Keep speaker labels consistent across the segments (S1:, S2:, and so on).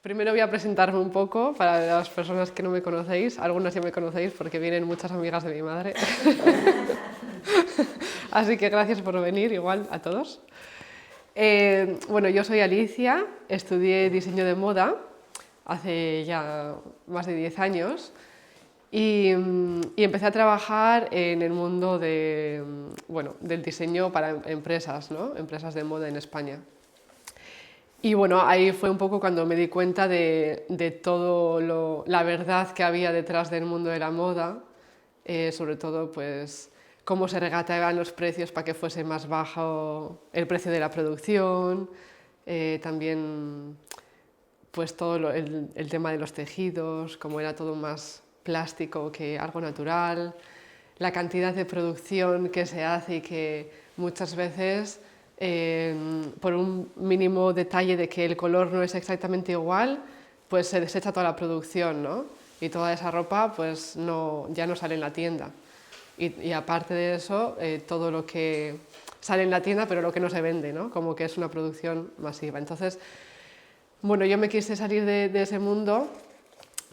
S1: Primero voy a presentarme un poco para las personas que no me conocéis. Algunas ya me conocéis porque vienen muchas amigas de mi madre. Así que gracias por venir, igual a todos. Bueno, yo soy Alicia, estudié diseño de moda hace ya más de 10 años y empecé a trabajar en el mundo del diseño para empresas, ¿no? Empresas de moda en España. Y bueno, ahí fue un poco cuando me di cuenta de todo la verdad que había detrás del mundo de la moda, sobre todo pues cómo se regateaban los precios para que fuese más bajo el precio de la producción, también pues todo el tema de los tejidos, cómo era todo más plástico que algo natural, la cantidad de producción que se hace y que muchas veces por un mínimo detalle de que el color no es exactamente igual, pues se desecha toda la producción, ¿no? Y toda esa ropa pues ya no sale en la tienda. Y aparte de eso, todo lo que sale en la tienda, pero lo que no se vende, ¿no? Como que es una producción masiva. Entonces, bueno, yo me quise salir de ese mundo,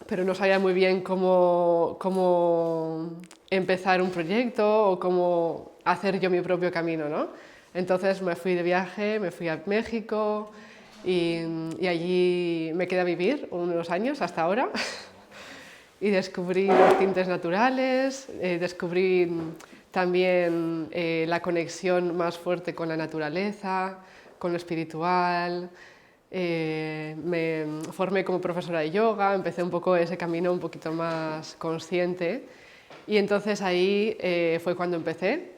S1: pero no sabía muy bien cómo empezar un proyecto o cómo hacer yo mi propio camino, ¿no? Entonces me fui de viaje, me fui a México y allí me quedé a vivir unos años hasta ahora y descubrí los tintes naturales, descubrí también la conexión más fuerte con la naturaleza, con lo espiritual. Me formé como profesora de yoga, empecé un poco ese camino un poquito más consciente y entonces ahí fue cuando empecé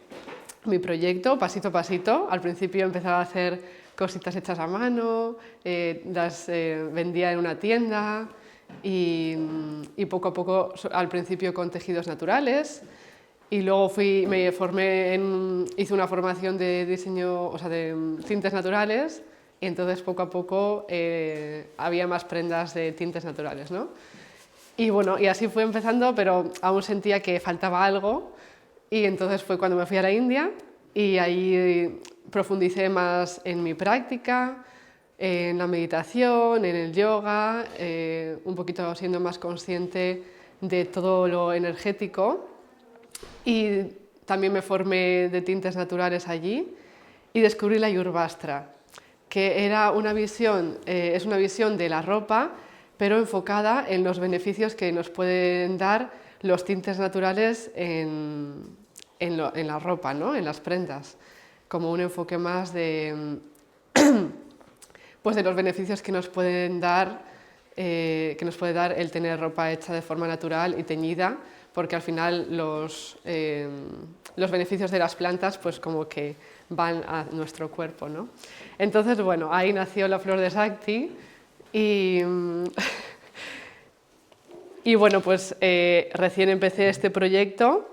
S1: mi proyecto, pasito a pasito. Al principio empezaba a hacer cositas hechas a mano, las vendía en una tienda y poco a poco, al principio con tejidos naturales y luego me formé hice una formación de diseño, o sea, de tintes naturales y entonces poco a poco había más prendas de tintes naturales, ¿no? Y bueno, y así fue empezando, pero aún sentía que faltaba algo y entonces fue cuando me fui a la India y ahí profundicé más en mi práctica, en la meditación, en el yoga, un poquito siendo más consciente de todo lo energético y también me formé de tintes naturales allí y descubrí la Ayurveda, que era es una visión de la ropa, pero enfocada en los beneficios que nos pueden dar los tintes naturales en la ropa, ¿no? En las prendas, como un enfoque más pues de los beneficios que nos pueden dar, que nos puede dar el tener ropa hecha de forma natural y teñida, porque al final los beneficios de las plantas pues como que van a nuestro cuerpo, ¿no? Entonces, bueno, ahí nació la flor de Shakti y bueno, pues recién empecé este proyecto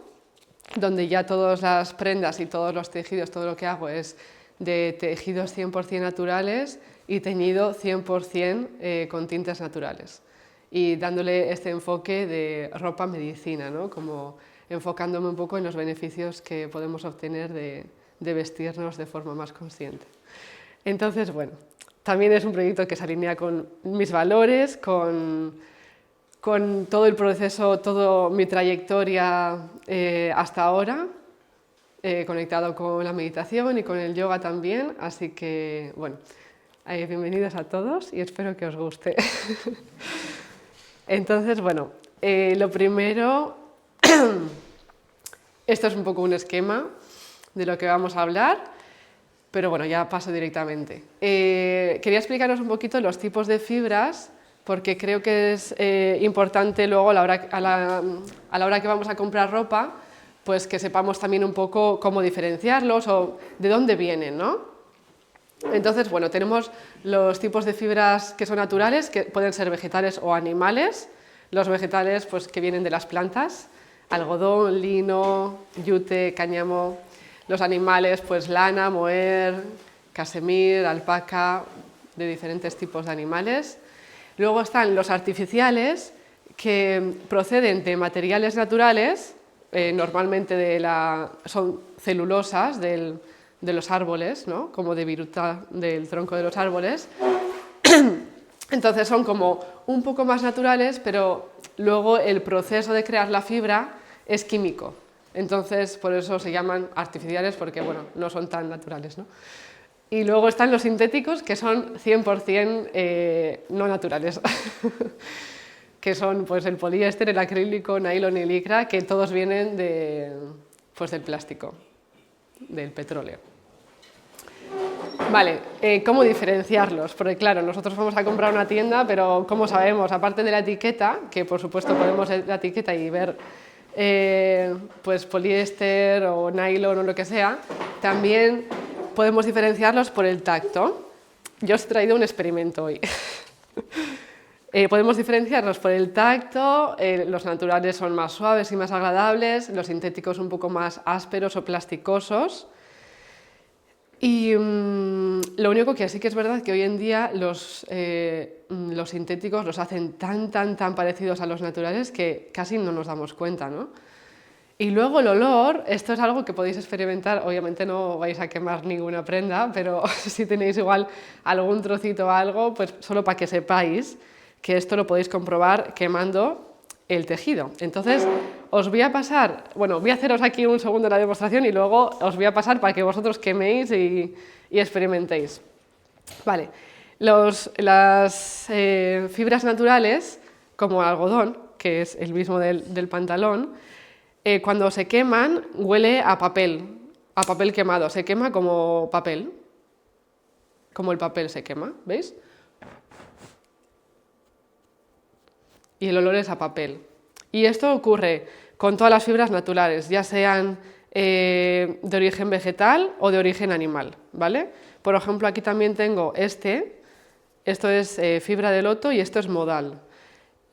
S1: donde ya todas las prendas y todos los tejidos, todo lo que hago es de tejidos 100% naturales y teñido 100% con tintes naturales y dándole este enfoque de ropa medicina, ¿no? Como enfocándome un poco en los beneficios que podemos obtener de vestirnos de forma más consciente. Entonces, bueno, también es un proyecto que se alinea con mis valores, con todo el proceso, toda mi trayectoria hasta ahora, conectado con la meditación y con el yoga también, así que, bueno, bienvenidos a todos y espero que os guste. Entonces, bueno, lo primero, esto es un poco un esquema de lo que vamos a hablar, pero bueno, ya paso directamente. Quería explicaros un poquito los tipos de fibras, porque creo que es importante luego a la hora que vamos a comprar ropa, pues que sepamos también un poco cómo diferenciarlos o de dónde vienen, ¿no? Entonces, bueno, tenemos los tipos de fibras que son naturales, que pueden ser vegetales o animales. Los vegetales, pues que vienen de las plantas, algodón, lino, yute, cáñamo. Los animales, pues lana, moher, casemir, alpaca, de diferentes tipos de animales. Luego están los artificiales, que proceden de materiales naturales, normalmente son celulosas de los árboles, ¿no? Como de viruta del tronco de los árboles. Entonces son como un poco más naturales, pero luego el proceso de crear la fibra es químico. Entonces por eso se llaman artificiales, porque bueno, no son tan naturales, ¿no? Y luego están los sintéticos, que son 100% no naturales, que son pues, el poliéster, el acrílico, nylon y licra, que todos vienen pues, del plástico, del petróleo. Vale, ¿cómo diferenciarlos? Porque claro, nosotros vamos a comprar una tienda, pero ¿cómo sabemos? Aparte de la etiqueta, que por supuesto podemos ver la etiqueta y ver pues poliéster o nylon o lo que sea, también podemos diferenciarlos por el tacto. Yo os he traído un experimento hoy. Podemos diferenciarlos por el tacto, los naturales son más suaves y más agradables, los sintéticos un poco más ásperos o plasticosos. Y lo único que sí que es verdad que hoy en día los sintéticos los hacen tan parecidos a los naturales que casi no nos damos cuenta, ¿no? Y luego el olor, esto es algo que podéis experimentar, obviamente no vais a quemar ninguna prenda, pero si tenéis igual algún trocito o algo, pues solo para que sepáis que esto lo podéis comprobar quemando el tejido. Entonces, os voy a pasar, bueno, voy a haceros aquí un segundo la demostración y luego os voy a pasar para que vosotros queméis y experimentéis. Vale, las fibras naturales, como el algodón, que es el mismo del pantalón, cuando se queman huele a papel quemado, se quema como papel, como el papel se quema, ¿veis? Y el olor es a papel. Y esto ocurre con todas las fibras naturales, ya sean de origen vegetal o de origen animal, ¿vale? Por ejemplo, aquí también tengo esto es fibra de loto y esto es modal.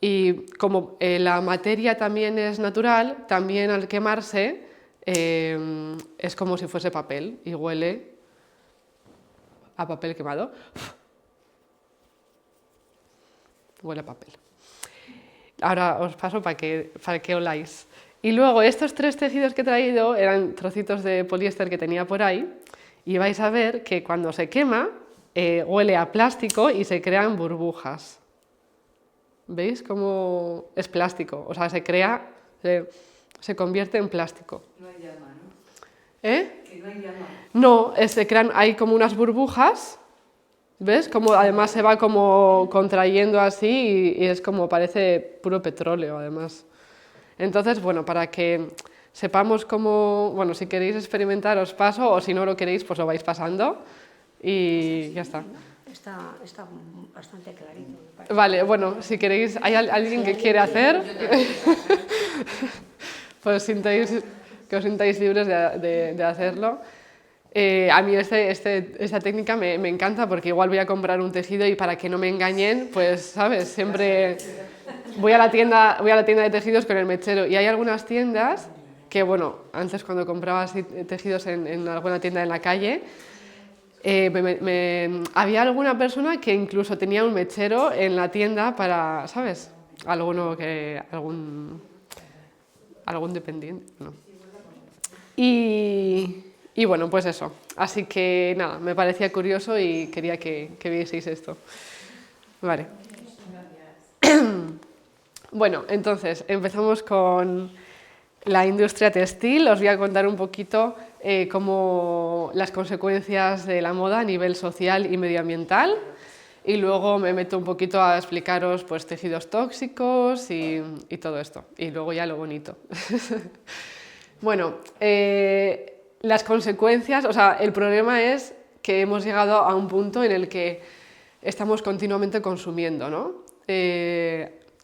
S1: Y como la materia también es natural, también al quemarse es como si fuese papel y huele a papel quemado. Huele a papel. Ahora os paso para que oláis. Y luego estos 3 tejidos que he traído eran trocitos de poliéster que tenía por ahí y vais a ver que cuando se quema huele a plástico y se crean burbujas. ¿Veis cómo es plástico? O sea, se convierte en plástico.
S2: No hay llama, ¿no?
S1: Que
S2: no hay llama.
S1: No, se crean, hay como unas burbujas, ¿ves? Como además se va como contrayendo así y es como parece puro petróleo además. Entonces, bueno, para que sepamos cómo, bueno, si queréis experimentar os paso o si no lo queréis pues lo vais pasando y ya está.
S2: Está bastante clarito.
S1: Vale, bueno, si queréis, ¿hay alguien que quiere hacer? Pues que os sintáis libres de hacerlo. A mí esta técnica me encanta porque igual voy a comprar un tejido y para que no me engañen, pues, ¿sabes? Siempre voy a la tienda de tejidos con el mechero y hay algunas tiendas que, bueno, antes cuando compraba así tejidos en alguna tienda en la calle, había alguna persona que incluso tenía un mechero en la tienda para, ¿sabes? Algún dependiente, ¿no? Y bueno, pues eso. Así que nada, me parecía curioso y quería que vieseis esto. Vale. Bueno, entonces empezamos con la industria textil. Os voy a contar un poquito cómo las consecuencias de la moda a nivel social y medioambiental. Y luego me meto un poquito a explicaros pues, tejidos tóxicos y todo esto. Y luego ya lo bonito. Bueno, las consecuencias, o sea, el problema es que hemos llegado a un punto en el que estamos continuamente consumiendo, ¿no?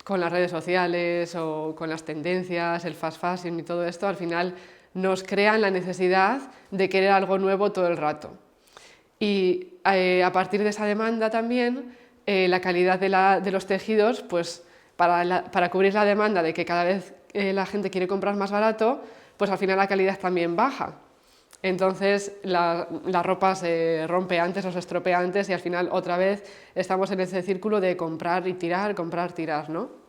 S1: Con las redes sociales o con las tendencias, el fast fashion y todo esto, al final nos crean la necesidad de querer algo nuevo todo el rato. Y a partir de esa demanda también, la calidad de los tejidos, pues para cubrir la demanda de que cada vez la gente quiere comprar más barato, pues al final la calidad también baja. Entonces la ropa se rompe antes o se estropea antes y al final otra vez estamos en ese círculo de comprar y tirar, ¿no?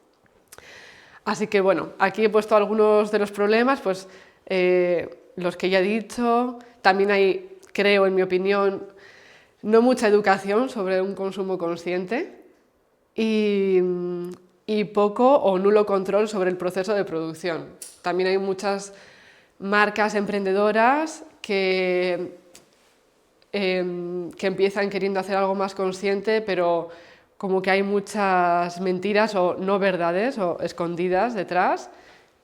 S1: Así que bueno, aquí he puesto algunos de los problemas, pues los que ya he dicho. También hay, creo, en mi opinión, no mucha educación sobre un consumo consciente. y, y poco o nulo control sobre el proceso de producción. También hay muchas marcas emprendedoras que empiezan queriendo hacer algo más consciente, pero como que hay muchas mentiras o no verdades o escondidas detrás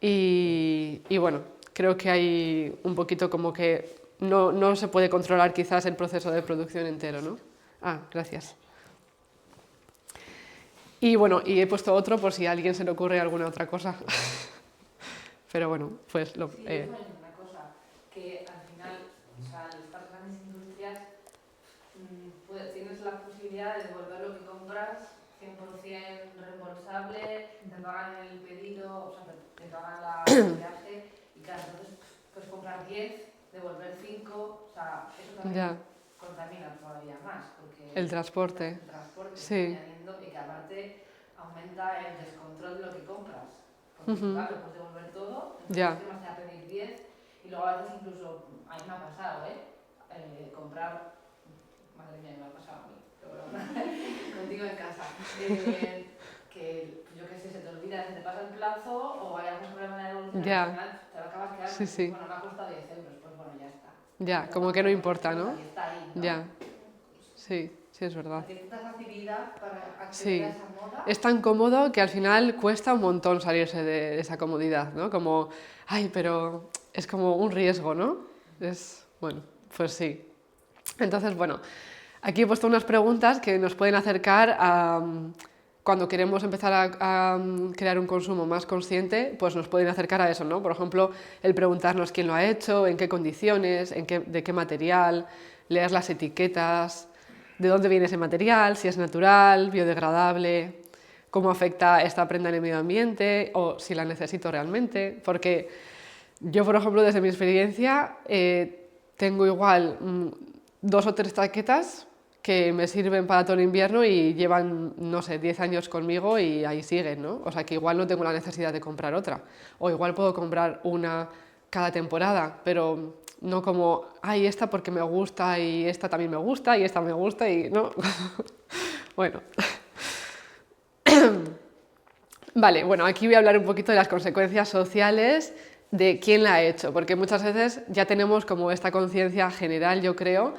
S1: y bueno, creo que hay un poquito como que no se puede controlar quizás el proceso de producción entero, ¿no? Ah, gracias. Y bueno, y he puesto otro por si a alguien se le ocurre alguna otra cosa. Pero bueno, pues lo...
S3: Sí, hay una cosa, que al final, o sea, estas grandes industrias, tienes la posibilidad de devolver lo que compras 100% reembolsable, te pagan el pedido, o sea, te pagan el viaje, y claro, entonces puedes comprar 10, devolver 5, o sea, eso también
S1: Ya.
S3: contamina todavía más, porque
S1: El transporte.
S3: el transporte
S1: Sí.
S3: está añadiendo y que aparte aumenta el descontrol de lo que compras. Porque claro, puedes devolver todo,
S1: Ya.
S3: entonces te va a pedir 10 y luego a veces incluso, a mí me ha pasado, comprar, madre mía, me ha pasado a mí, pero bueno, contigo en casa, que yo qué sé, se te olvida, se te pasa el plazo o hay algún problema en la devolución,
S1: Ya.
S3: al final te lo acabas quedando,
S1: Sí, sí.
S3: bueno, me ha costado 10 euros, pues bueno, ya está.
S1: Ya, como que no importa, ¿no?
S3: Y está ahí, ¿no?
S1: Ya. Sí, sí, es verdad.
S3: Hay tanta facilidad para acceder
S1: Sí.
S3: a esa moda.
S1: Es tan cómodo que al final cuesta un montón salirse de esa comodidad, ¿no? Como, ay, pero es como un riesgo, ¿no? Es, bueno, pues sí. Entonces, bueno, aquí he puesto unas preguntas que nos pueden acercar a cuando queremos empezar a crear un consumo más consciente, pues nos pueden acercar a eso, ¿no? Por ejemplo, el preguntarnos quién lo ha hecho, en qué condiciones, de qué material, leer las etiquetas, de dónde viene ese material, si es natural, biodegradable, cómo afecta esta prenda en el medio ambiente o si la necesito realmente, porque yo, por ejemplo, desde mi experiencia, tengo igual 2 o 3 chaquetas que me sirven para todo el invierno y llevan, no sé, 10 años conmigo y ahí siguen, ¿no? O sea que igual no tengo la necesidad de comprar otra, o igual puedo comprar una cada temporada, pero no como, ay, esta porque me gusta y esta también me gusta y esta me gusta y no. Bueno. Vale, bueno, aquí voy a hablar un poquito de las consecuencias sociales de quién la ha hecho, porque muchas veces ya tenemos como esta conciencia general, yo creo,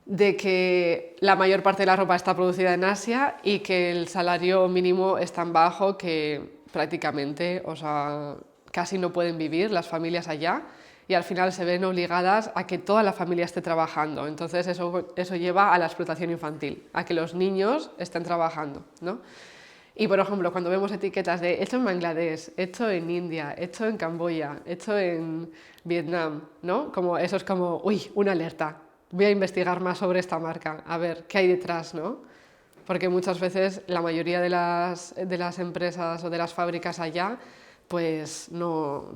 S1: de que la mayor parte de la ropa está producida en Asia y que el salario mínimo es tan bajo que prácticamente, o sea, casi no pueden vivir las familias allá y al final se ven obligadas a que toda la familia esté trabajando. Entonces eso lleva a la explotación infantil, a que los niños estén trabajando, ¿no? Y por ejemplo, cuando vemos etiquetas de hecho en Bangladesh, hecho en India, hecho en Camboya, hecho en Vietnam, ¿no? Como eso es como, uy, una alerta. Voy a investigar más sobre esta marca, a ver qué hay detrás, ¿no? Porque muchas veces la mayoría de las empresas o de las fábricas allá pues no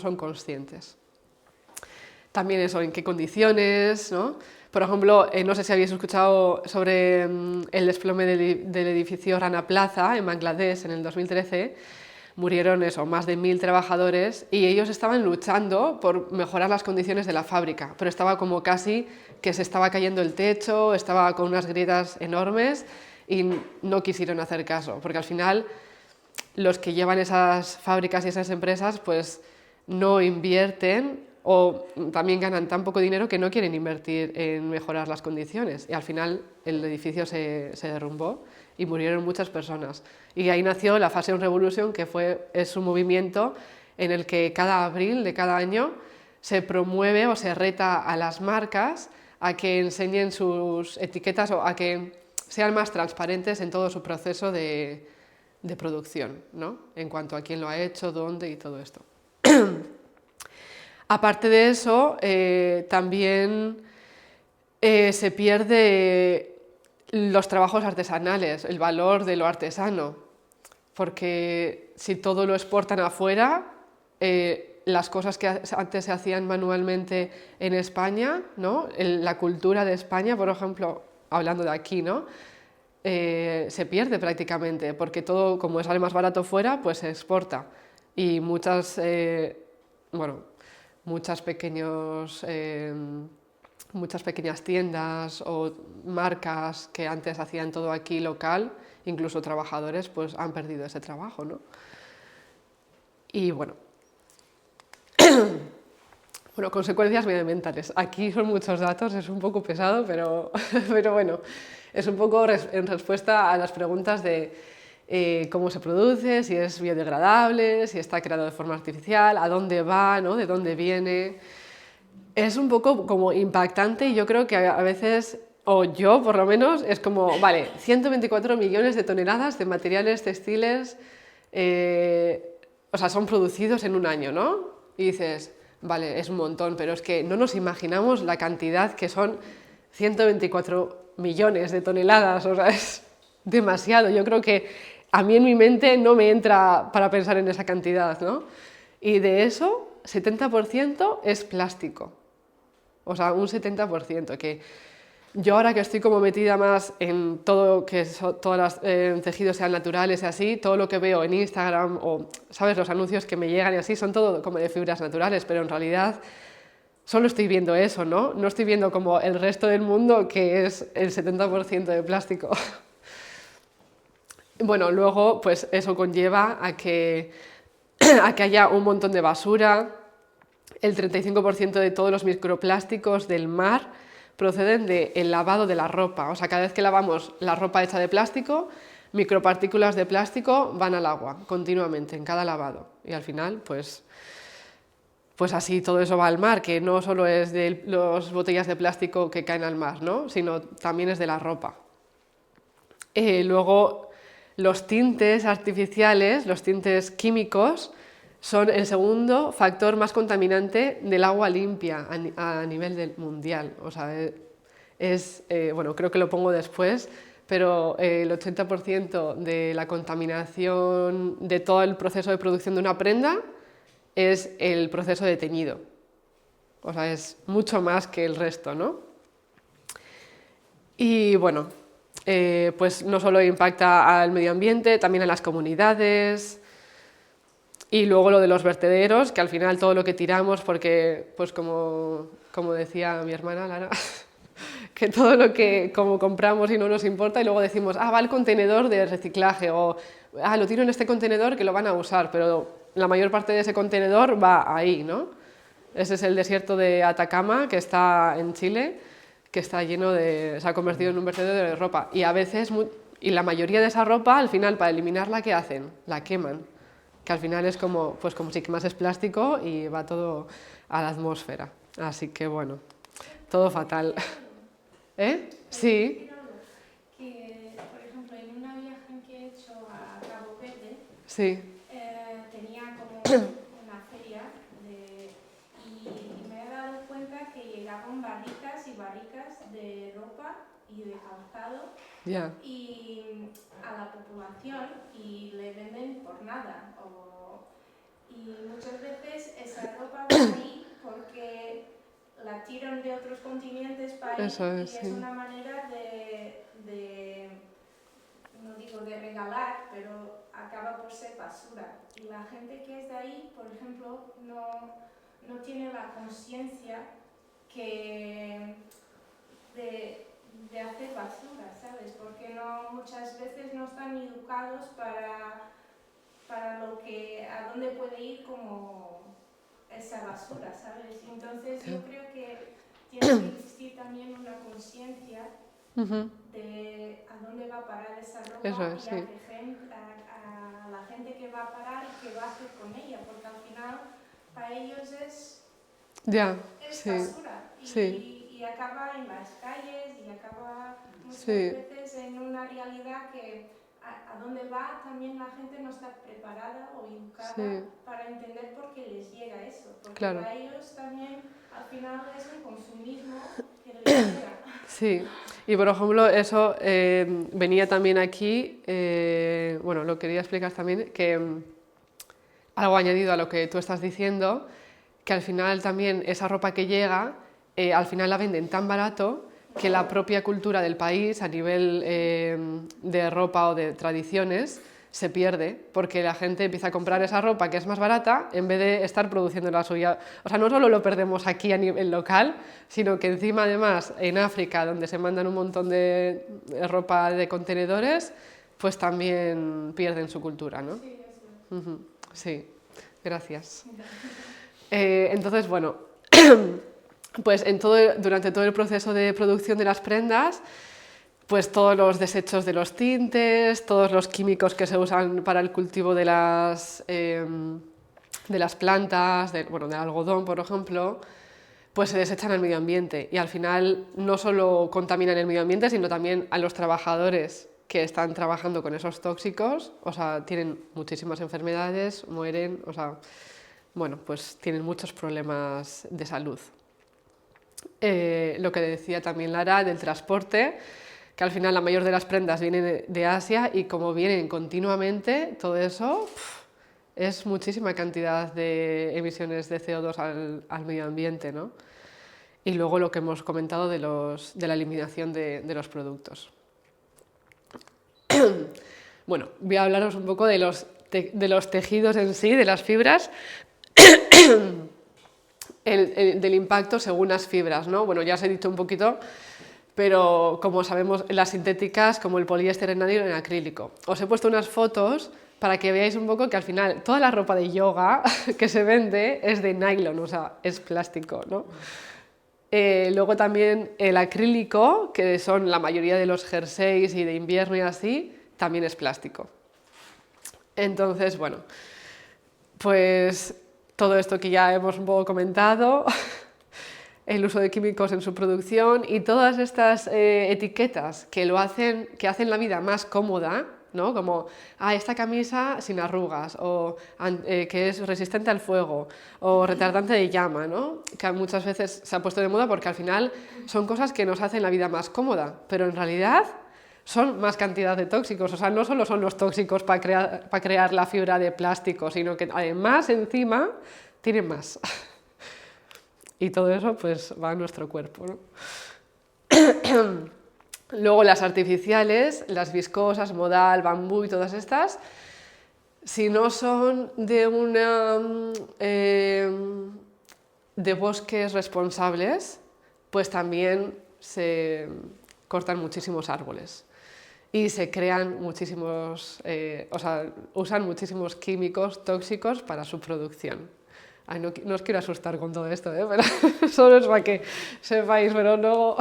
S1: son conscientes. También eso, en qué condiciones, ¿no? Por ejemplo, no sé si habéis escuchado sobre el desplome del edificio Rana Plaza en Bangladesh en el 2013. Murieron eso, más de 1000 trabajadores y ellos estaban luchando por mejorar las condiciones de la fábrica, pero estaba como casi que se estaba cayendo el techo, estaba con unas grietas enormes y no quisieron hacer caso, porque al final los que llevan esas fábricas y esas empresas pues no invierten o también ganan tan poco dinero que no quieren invertir en mejorar las condiciones y al final el edificio se derrumbó y murieron muchas personas. Y ahí nació la Fashion Revolution, que es un movimiento en el que cada abril de cada año se promueve o se reta a las marcas a que enseñen sus etiquetas o a que sean más transparentes en todo su proceso de producción, ¿no? En cuanto a quién lo ha hecho, dónde y todo esto. Aparte de eso, también se pierde los trabajos artesanales, el valor de lo artesano, porque si todo lo exportan afuera, las cosas que antes se hacían manualmente en España, ¿no? La cultura de España, por ejemplo, hablando de aquí, ¿no? Se pierde prácticamente, porque todo, como sale más barato fuera, pues se exporta. Y muchos pequeños muchas pequeñas tiendas o marcas que antes hacían todo aquí local, incluso trabajadores, pues han perdido ese trabajo, ¿no? Y bueno, bueno, consecuencias medioambientales. Aquí son muchos datos, es un poco pesado, pero, pero bueno, es un poco en respuesta a las preguntas de cómo se produce, si es biodegradable, si está creado de forma artificial, a dónde va, ¿no? De dónde viene. Es un poco como impactante y yo creo que a veces, o yo por lo menos, es como, vale, 124 millones de toneladas de materiales textiles, o sea, son producidos en un año, ¿no? Y dices, vale, es un montón, pero es que no nos imaginamos la cantidad que son 124 millones de toneladas, o sea, es demasiado. Yo creo que a mí en mi mente no me entra para pensar en esa cantidad, ¿no? Y de eso, 70% es plástico. O sea, un 70%, que yo ahora que estoy como metida más en todo que todos los tejidos sean naturales y así, todo lo que veo en Instagram o, ¿sabes?, los anuncios que me llegan y así, son todo como de fibras naturales, pero en realidad solo estoy viendo eso, ¿no? No estoy viendo como el resto del mundo, que es el 70% de plástico. Bueno, luego pues eso conlleva a que haya un montón de basura. El 35% de todos los microplásticos del mar proceden del lavado de la ropa. O sea, cada vez que lavamos la ropa hecha de plástico, micropartículas de plástico van al agua continuamente, en cada lavado. Y al final, pues así todo eso va al mar, que no solo es de las botellas de plástico que caen al mar, ¿no? Sino también es de la ropa. Luego, los tintes artificiales, los tintes químicos, son el segundo factor más contaminante del agua limpia a nivel mundial. O sea, bueno, creo que lo pongo después, pero el 80% de la contaminación de todo el proceso de producción de una prenda es el proceso de teñido. O sea, es mucho más que el resto, ¿no? Y bueno, pues no solo impacta al medio ambiente, también a las comunidades. Y luego lo de los vertederos, que al final todo lo que tiramos, porque, pues como decía mi hermana Lara, que todo lo que como compramos y no nos importa, y luego decimos, ah, va al contenedor de reciclaje, o ah, lo tiro en este contenedor que lo van a usar, pero la mayor parte de ese contenedor va ahí, ¿no? Ese es el desierto de Atacama, que está en Chile, que está lleno se ha convertido en un vertedero de ropa. Y a veces, y la mayoría de esa ropa, al final, para eliminarla, ¿qué hacen? La queman. Que al final es como si quemas plástico y va todo a la atmósfera. Así que bueno, todo fatal. ¿Eh? Sí.
S4: Que, por ejemplo, en una viaje que he hecho a Cabo Verde,
S1: Sí.
S4: tenía como una feria y me he dado cuenta que llegaban barricas y barricas de ropa y de calzado
S1: Ya.
S4: y a la población y le venden por nada. Y muchas veces esa ropa va ahí porque la tiran de otros continentes para ahí
S1: Eso es,
S4: y es
S1: sí.
S4: una manera de, no digo de regalar, pero acaba por ser basura. Y la gente que es de ahí, por ejemplo, no tiene la conciencia de hacer basura, ¿sabes? Porque muchas veces no están educados para a dónde puede ir como esa basura, ¿sabes? Entonces yo creo que tiene que existir también una conciencia de a dónde va a parar esa ropa
S1: Eso es,
S4: y
S1: sí.
S4: a la gente que va a parar y qué va a hacer con ella, porque al final para ellos es
S1: Sí.
S4: basura
S1: Sí.
S4: y acaba en las calles y acaba muchas
S1: Sí.
S4: veces en una realidad que a dónde va también la gente no está preparada o educada
S1: Sí.
S4: para entender por qué les llega eso, porque
S1: Claro.
S4: para ellos también al final es un consumismo que les llega.
S1: Sí, y por ejemplo eso venía también aquí, bueno, lo quería explicar también, que algo añadido a lo que tú estás diciendo, que al final también esa ropa que llega, al final la venden tan barato que la propia cultura del país a nivel de ropa o de tradiciones se pierde, porque la gente empieza a comprar esa ropa que es más barata en vez de estar produciendo la suya. O sea, no solo lo perdemos aquí a nivel local, sino que encima además en África, donde se mandan un montón de ropa de contenedores, pues también pierden su cultura, ¿no?
S4: Sí, eso.
S1: Sí, gracias. Entonces, bueno, pues durante todo el proceso de producción de las prendas, pues todos los desechos de los tintes, todos los químicos que se usan para el cultivo de las plantas, del algodón, por ejemplo, pues se desechan al medio ambiente y al final no solo contaminan el medio ambiente, sino también a los trabajadores que están trabajando con esos tóxicos, o sea, tienen muchísimas enfermedades, mueren, o sea, bueno, pues tienen muchos problemas de salud. Lo que decía también Lara del transporte, que al final la mayor de las prendas vienen de Asia y como vienen continuamente, todo eso es muchísima cantidad de emisiones de CO2 al medio ambiente, ¿no? Y luego lo que hemos comentado de la eliminación de los productos. Bueno, voy a hablaros un poco de los tejidos en sí, de las fibras, del impacto según las fibras, ¿no? Bueno, ya os he dicho un poquito, pero como sabemos, las sintéticas, como el poliéster en nylon, en acrílico. Os he puesto unas fotos para que veáis un poco que al final toda la ropa de yoga que se vende es de nylon, o sea, es plástico, ¿no? Luego también el acrílico, que son la mayoría de los jerseys y de invierno y así, también es plástico. Entonces, bueno, pues todo esto que ya hemos un poco comentado, el uso de químicos en su producción y todas estas etiquetas que hacen la vida más cómoda, ¿no? Como esta camisa sin arrugas, o que es resistente al fuego, o retardante de llama, ¿no? Que muchas veces se ha puesto de moda porque al final son cosas que nos hacen la vida más cómoda, pero en realidad son más cantidad de tóxicos. O sea, no solo son los tóxicos para crear la fibra de plástico, sino que además encima tienen más. Y todo eso pues va a nuestro cuerpo, ¿no? Luego las artificiales, las viscosas, modal, bambú y todas estas, si no son de bosques responsables, pues también se cortan muchísimos árboles y se crean muchísimos, usan muchísimos químicos tóxicos para su producción. Ay, no os quiero asustar con todo esto, pero solo es para que sepáis, pero no...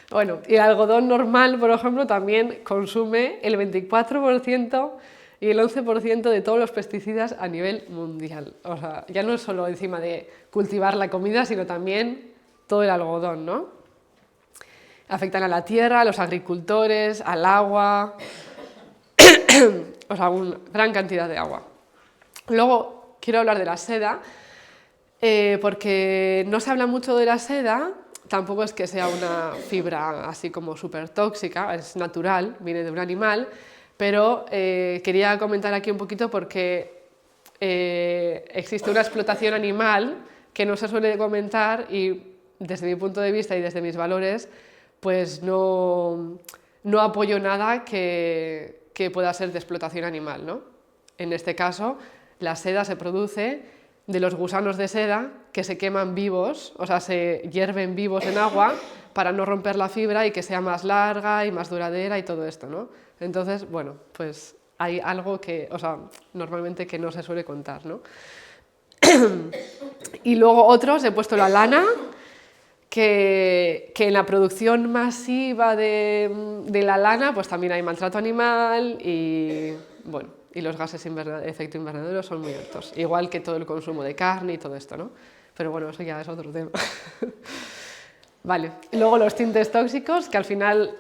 S1: Bueno, y el algodón normal, por ejemplo, también consume el 24% y el 11% de todos los pesticidas a nivel mundial. O sea, ya no es solo encima de cultivar la comida, sino también todo el algodón, ¿no? Afectan a la tierra, a los agricultores, al agua, o sea, una gran cantidad de agua. Luego quiero hablar de la seda, porque no se habla mucho de la seda, tampoco es que sea una fibra así como súper tóxica, es natural, viene de un animal, pero quería comentar aquí un poquito porque existe una explotación animal que no se suele comentar y desde mi punto de vista y desde mis valores, pues no apoyo nada que pueda ser de explotación animal, ¿no? En este caso, la seda se produce de los gusanos de seda que se queman vivos, o sea, se hierven vivos en agua para no romper la fibra y que sea más larga y más duradera y todo esto, ¿no? Entonces, bueno, pues hay algo que, o sea, normalmente que no se suele contar, ¿no? Y luego otros, he puesto la lana, que en la producción masiva de la lana pues también hay maltrato animal y, bueno, y los gases de efecto invernadero son muy altos, igual que todo el consumo de carne y todo esto, ¿no? Pero bueno, eso ya es otro tema. Vale, luego los tintes tóxicos, que al final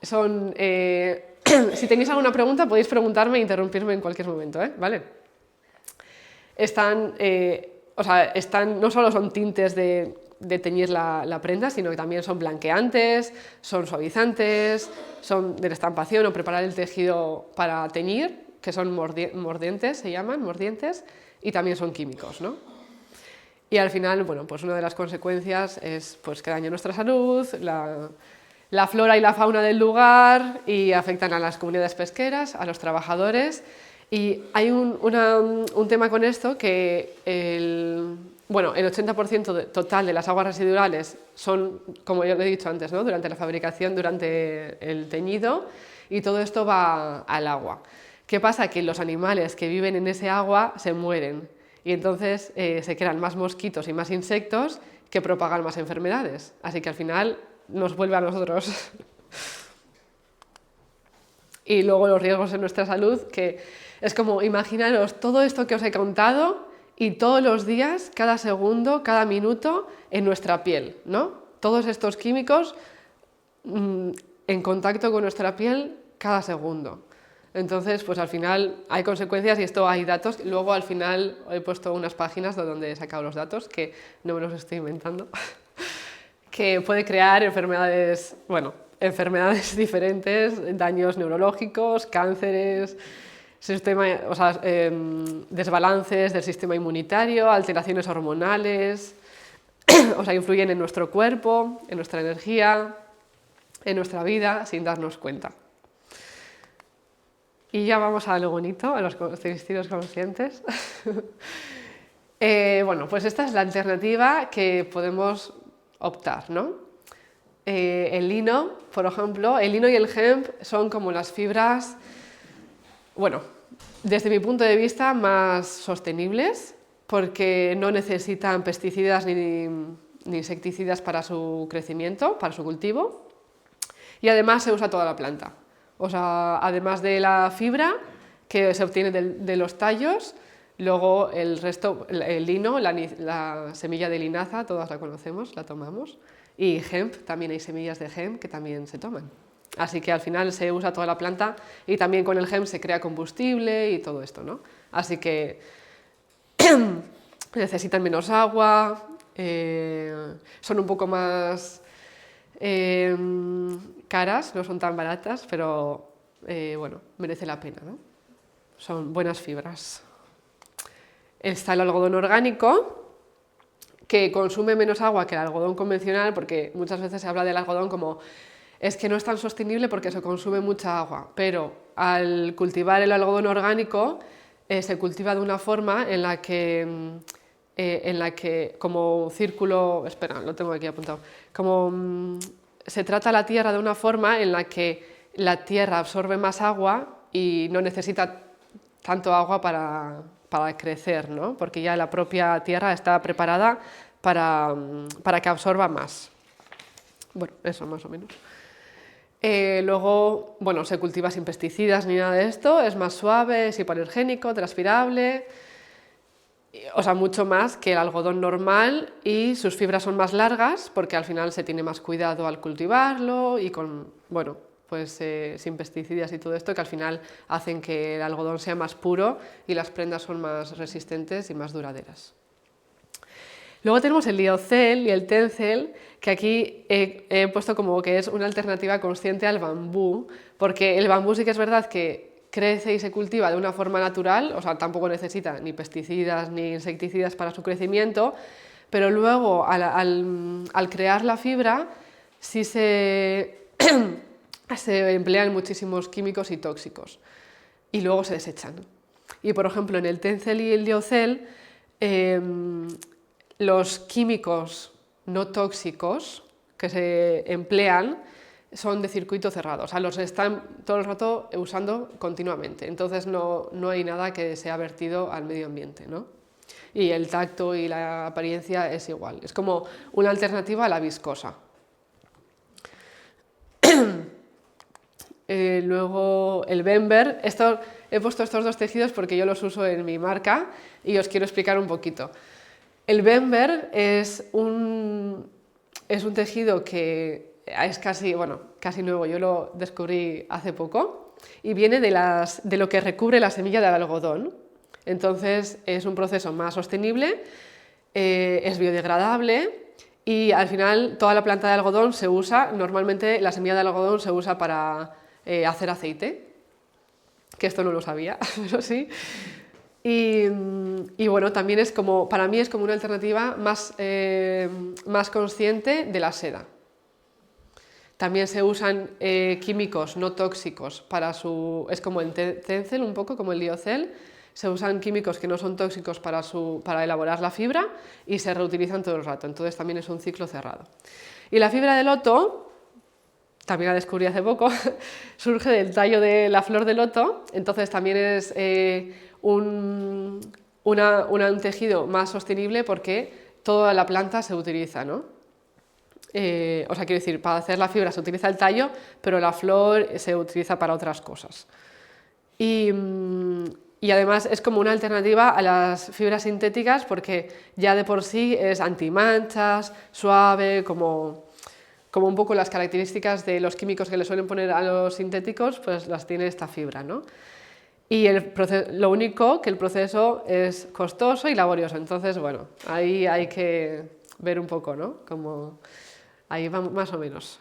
S1: son... si tenéis alguna pregunta podéis preguntarme e interrumpirme en cualquier momento, ¿vale? No solo son tintes de teñir la prenda, sino que también son blanqueantes, son suavizantes, son de estampación o preparar el tejido para teñir, que son mordientes, se llaman, mordientes, y también son químicos, ¿no? Y al final, bueno, pues una de las consecuencias es pues, que daña nuestra salud, la flora y la fauna del lugar y afectan a las comunidades pesqueras, a los trabajadores. Y hay un tema con esto que el 80% total de las aguas residuales son, como yo le he dicho antes, ¿no? Durante la fabricación, durante el teñido, y todo esto va al agua. ¿Qué pasa? Que los animales que viven en ese agua se mueren y entonces se crean más mosquitos y más insectos que propagan más enfermedades. Así que al final nos vuelve a nosotros. Y luego los riesgos en nuestra salud, que es como, imaginaros todo esto que os he contado y todos los días, cada segundo, cada minuto en nuestra piel, ¿no? Todos estos químicos en contacto con nuestra piel cada segundo. Entonces, pues al final hay consecuencias y esto hay datos. Luego al final he puesto unas páginas de donde he sacado los datos, que no me los estoy inventando, que puede crear enfermedades, enfermedades diferentes, daños neurológicos, cánceres, desbalances del sistema inmunitario, alteraciones hormonales, influyen en nuestro cuerpo, en nuestra energía, en nuestra vida, sin darnos cuenta. Y ya vamos a lo bonito, a los estilos conscientes. Pues esta es la alternativa que podemos optar, ¿no? El lino, por ejemplo, el lino y el hemp son como las fibras, desde mi punto de vista, más sostenibles, porque no necesitan pesticidas ni insecticidas para su crecimiento, para su cultivo, y además se usa toda la planta. O sea, además de la fibra que se obtiene de los tallos, luego el resto, el lino, la semilla de linaza, todas la conocemos, la tomamos, y hemp, también hay semillas de hemp que también se toman. Así que al final se usa toda la planta y también con el hemp se crea combustible y todo esto, ¿no? Así que necesitan menos agua, son un poco más caras, no son tan baratas, pero merece la pena, ¿no? Son buenas fibras. Está el algodón orgánico, que consume menos agua que el algodón convencional, porque muchas veces se habla del algodón como es que no es tan sostenible porque se consume mucha agua, pero al cultivar el algodón orgánico se cultiva de una forma en la que como círculo, espera, lo tengo aquí apuntado, como se trata la tierra de una forma en la que la tierra absorbe más agua y no necesita tanto agua para crecer, ¿no? Porque ya la propia tierra está preparada para que absorba más. Bueno, eso más o menos. Luego, se cultiva sin pesticidas ni nada de esto, es más suave, es hipoalergénico, transpirable, mucho más que el algodón normal, y sus fibras son más largas porque al final se tiene más cuidado al cultivarlo y sin pesticidas y todo esto, que al final hacen que el algodón sea más puro y las prendas son más resistentes y más duraderas. Luego tenemos el liocel y el tencel, que aquí he puesto como que es una alternativa consciente al bambú, porque el bambú sí que es verdad que crece y se cultiva de una forma natural, tampoco necesita ni pesticidas ni insecticidas para su crecimiento, pero luego al crear la fibra sí se emplean muchísimos químicos y tóxicos y luego se desechan. Y por ejemplo en el tencel y el liocel los químicos no tóxicos que se emplean son de circuito cerrado, los están todo el rato usando continuamente, entonces no hay nada que sea vertido al medio ambiente, ¿no? Y el tacto y la apariencia es igual, es como una alternativa a la viscosa. Luego el Bember, he puesto estos dos tejidos porque yo los uso en mi marca y os quiero explicar un poquito. El Bember es un tejido que es casi nuevo, yo lo descubrí hace poco y viene de lo que recubre la semilla del algodón. Entonces es un proceso más sostenible, es biodegradable y al final toda la planta de algodón se usa, normalmente la semilla del algodón se usa para hacer aceite, que esto no lo sabía, pero sí. Y también para mí es como una alternativa más consciente de la seda. También se usan químicos no tóxicos para su... es como el tencel, un poco como el liocel. Se usan químicos que no son tóxicos para elaborar la fibra y se reutilizan todo el rato, entonces también es un ciclo cerrado. Y la fibra de loto, también la descubrí hace poco, surge del tallo de la flor de loto, entonces también es un tejido más sostenible porque toda la planta se utiliza, ¿no? O sea, quiero decir, para hacer la fibra se utiliza el tallo, pero la flor se utiliza para otras cosas. Y además es como una alternativa a las fibras sintéticas porque ya de por sí es antimanchas, suave, como un poco las características de los químicos que le suelen poner a los sintéticos, pues las tiene esta fibra, ¿no? Y lo único que el proceso es costoso y laborioso, entonces, bueno, ahí hay que ver un poco, ¿no? Como ahí va más o menos.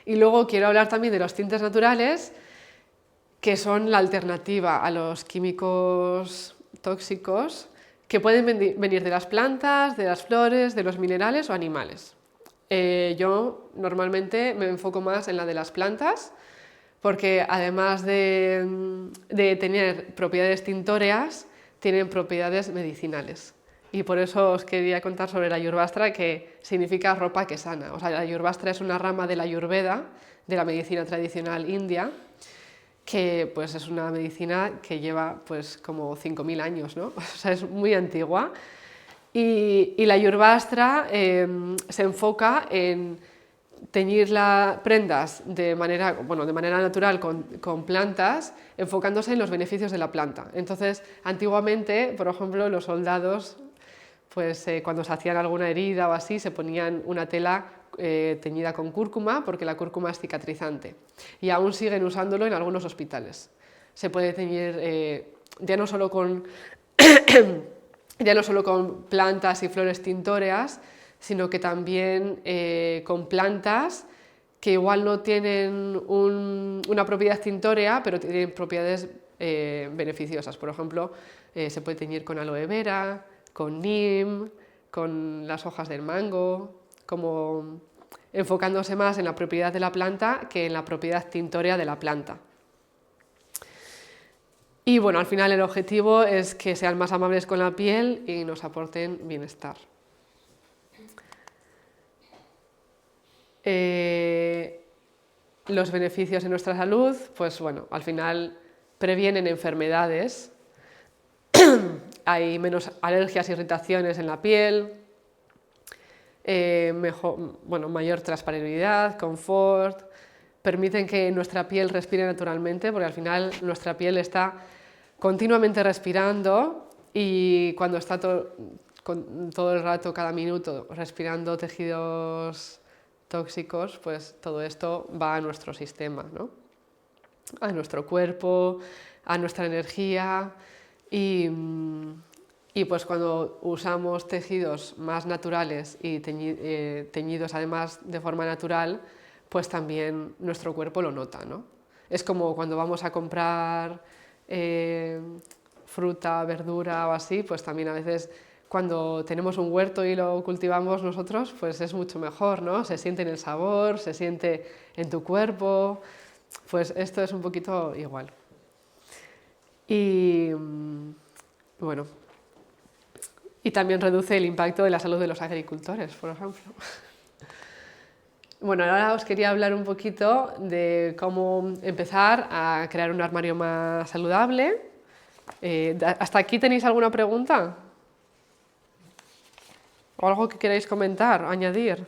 S1: Y luego quiero hablar también de los tintes naturales, que son la alternativa a los químicos tóxicos, que pueden venir de las plantas, de las flores, de los minerales o animales. Yo normalmente me enfoco más en la de las plantas, porque además de tener propiedades tintóreas, tienen propiedades medicinales. Y por eso os quería contar sobre la Ayurvastra, que significa ropa que sana. O sea, la Ayurvastra es una rama de la Ayurveda, de la medicina tradicional india, que pues es una medicina que lleva pues como 5.000 años, ¿no? O sea, es muy antigua. Y la Ayurvastra se enfoca en teñir las prendas de manera natural con plantas, enfocándose en los beneficios de la planta. Entonces, antiguamente, por ejemplo, los soldados, pues cuando se hacían alguna herida o así, se ponían una tela teñida con cúrcuma, porque la cúrcuma es cicatrizante. Y aún siguen usándolo en algunos hospitales. Se puede teñir ya no solo con plantas y flores tintóreas, sino que también con plantas que igual no tienen una propiedad tintórea, pero tienen propiedades beneficiosas. Por ejemplo, se puede teñir con aloe vera, con neem, con las hojas del mango, como enfocándose más en la propiedad de la planta que en la propiedad tintórea de la planta. Y bueno, al final el objetivo es que sean más amables con la piel y nos aporten bienestar. Los beneficios en nuestra salud, pues bueno, al final previenen enfermedades, hay menos alergias, irritaciones en la piel, mayor transparencialidad, confort, permiten que nuestra piel respire naturalmente, porque al final nuestra piel está continuamente respirando y cuando está todo el rato, cada minuto, respirando tejidos tóxicos, pues todo esto va a nuestro sistema, ¿no? A nuestro cuerpo, a nuestra energía y pues cuando usamos tejidos más naturales y teñidos además de forma natural, pues también nuestro cuerpo lo nota, ¿no? Es como cuando vamos a comprar fruta, verdura o así, pues también a veces cuando tenemos un huerto y lo cultivamos nosotros, pues es mucho mejor, ¿no? Se siente en el sabor, se siente en tu cuerpo, pues esto es un poquito igual. Y bueno, y también reduce el impacto de la salud de los agricultores, por ejemplo. Bueno, ahora os quería hablar un poquito de cómo empezar a crear un armario más saludable. ¿Hasta aquí tenéis alguna pregunta? ¿O algo que queráis comentar, añadir?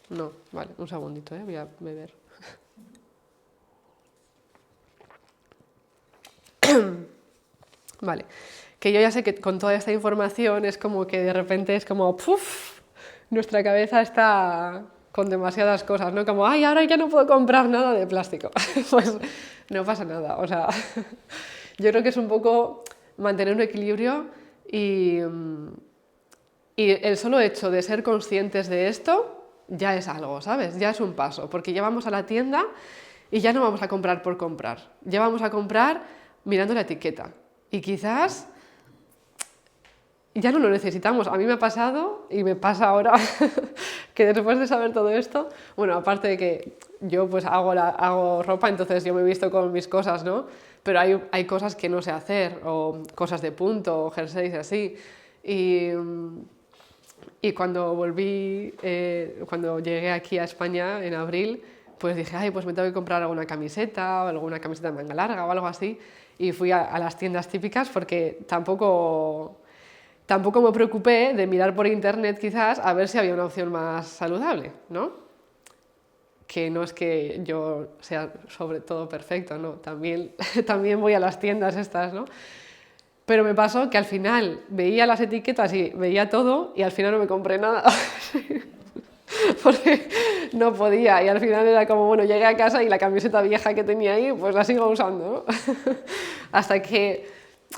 S1: No, vale, un segundito, voy a beber. Vale, que yo ya sé que con toda esta información es como que de repente es como ¡puf! Nuestra cabeza está con demasiadas cosas, ¿no? Como, ¡ay, ahora ya no puedo comprar nada de plástico! Pues no pasa nada, o sea, yo creo que es un poco mantener un equilibrio y el solo hecho de ser conscientes de esto ya es algo, ¿sabes? Ya es un paso, porque ya vamos a la tienda y ya no vamos a comprar por comprar, ya vamos a comprar mirando la etiqueta. Y quizás ya no lo necesitamos. A mí me ha pasado y me pasa ahora que después de saber todo esto, bueno, aparte de que yo pues hago ropa, entonces yo me he visto con mis cosas, ¿no? Pero hay cosas que no sé hacer, o cosas de punto, o jerseys así. Y cuando volví, cuando llegué aquí a España en abril, pues dije, ay, pues me tengo que comprar alguna camiseta o alguna camiseta de manga larga o algo así. Y fui a las tiendas típicas porque tampoco me preocupé de mirar por internet quizás a ver si había una opción más saludable, ¿no? Que no es que yo sea sobre todo perfecto, no, también voy a las tiendas estas, ¿no? Pero me pasó que al final veía las etiquetas y veía todo y al final no me compré nada. Porque no podía y al final era como, bueno, llegué a casa y la camiseta vieja que tenía ahí, pues la sigo usando, ¿no? Hasta que,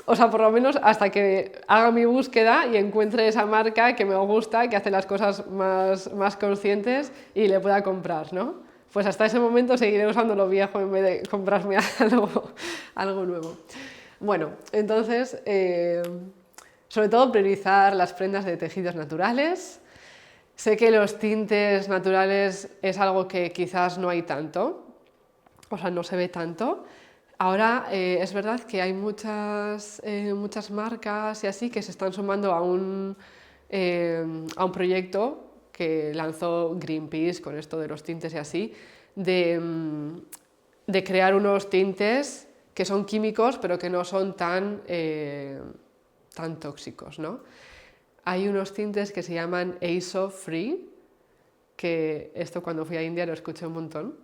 S1: o sea, por lo menos hasta que haga mi búsqueda y encuentre esa marca que me gusta, que hace las cosas más conscientes y le pueda comprar, ¿no? Pues hasta ese momento seguiré usando lo viejo en vez de comprarme algo nuevo. Bueno, entonces, sobre todo priorizar las prendas de tejidos naturales. Sé que los tintes naturales es algo que quizás no hay tanto, o sea, no se ve tanto. Ahora es verdad que hay muchas marcas y así que se están sumando a un proyecto que lanzó Greenpeace con esto de los tintes y así, de crear unos tintes que son químicos pero que no son tan tóxicos, ¿no? Hay unos tintes que se llaman ASO Free, que esto cuando fui a India lo escuché un montón,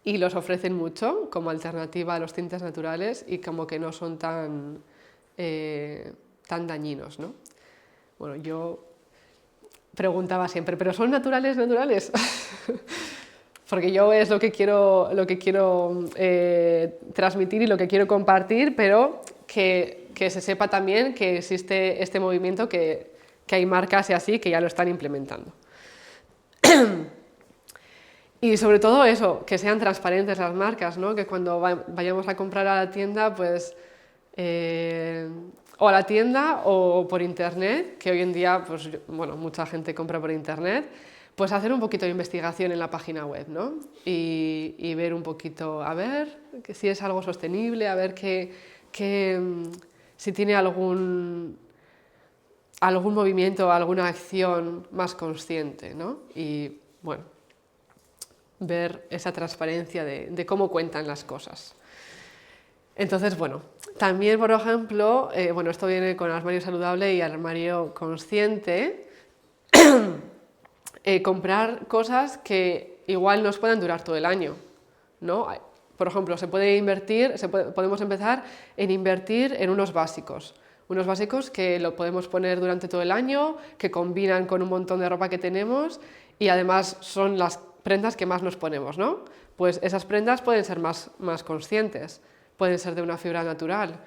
S1: y los ofrecen mucho como alternativa a los tintes naturales y como que no son tan dañinos, ¿no? Bueno, yo preguntaba siempre, ¿pero son naturales? Porque yo es lo que quiero transmitir y lo que quiero compartir, pero que se sepa también que existe este movimiento, que hay marcas y así que ya lo están implementando. Y sobre todo eso, que sean transparentes las marcas, ¿no? Que cuando vayamos a comprar a la tienda, pues o a la tienda o por internet, que hoy en día, pues bueno, mucha gente compra por internet, pues hacer un poquito de investigación en la página web, ¿no? Y ver un poquito, a ver que si es algo sostenible, a ver si tiene algún movimiento, alguna acción más consciente, ¿no? Y bueno, ver esa transparencia de cómo cuentan las cosas. Entonces, bueno, también, por ejemplo, bueno, esto viene con armario saludable y armario consciente, comprar cosas que igual nos puedan durar todo el año, ¿no? Por ejemplo, podemos empezar en invertir en unos básicos que lo podemos poner durante todo el año, que combinan con un montón de ropa que tenemos y además son las prendas que más nos ponemos, ¿no? Pues esas prendas pueden ser más conscientes, pueden ser de una fibra natural,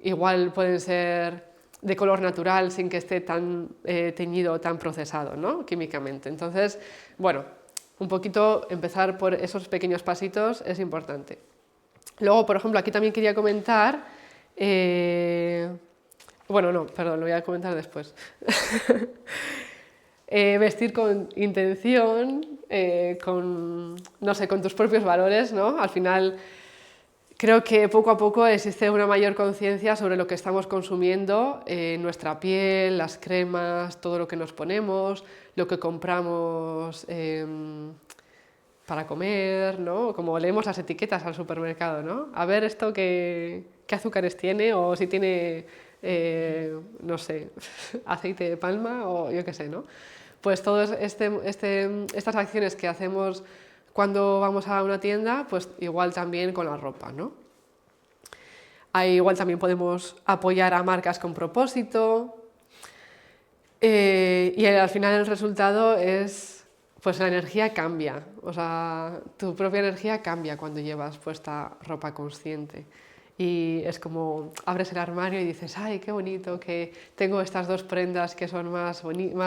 S1: igual pueden ser de color natural sin que esté tan teñido o tan procesado, ¿no? Químicamente. Entonces, bueno, un poquito empezar por esos pequeños pasitos es importante. Luego, por ejemplo, aquí también quería comentar, bueno, no, perdón, lo voy a comentar después. Vestir con intención, no sé, con tus propios valores, ¿no? Al final, creo que poco a poco existe una mayor conciencia sobre lo que estamos consumiendo, nuestra piel, las cremas, todo lo que nos ponemos, lo que compramos para comer, ¿no? Como leemos las etiquetas al supermercado, ¿no? A ver esto qué azúcares tiene o si tiene, no sé, aceite de palma o yo qué sé, ¿no? Pues todas estas acciones que hacemos cuando vamos a una tienda, pues igual también con la ropa, ¿no? Ahí igual también podemos apoyar a marcas con propósito y al final el resultado es, pues la energía cambia, o sea, tu propia energía cambia cuando llevas puesta ropa consciente. Y es como abres el armario y dices, ay, qué bonito que tengo estas dos prendas que son más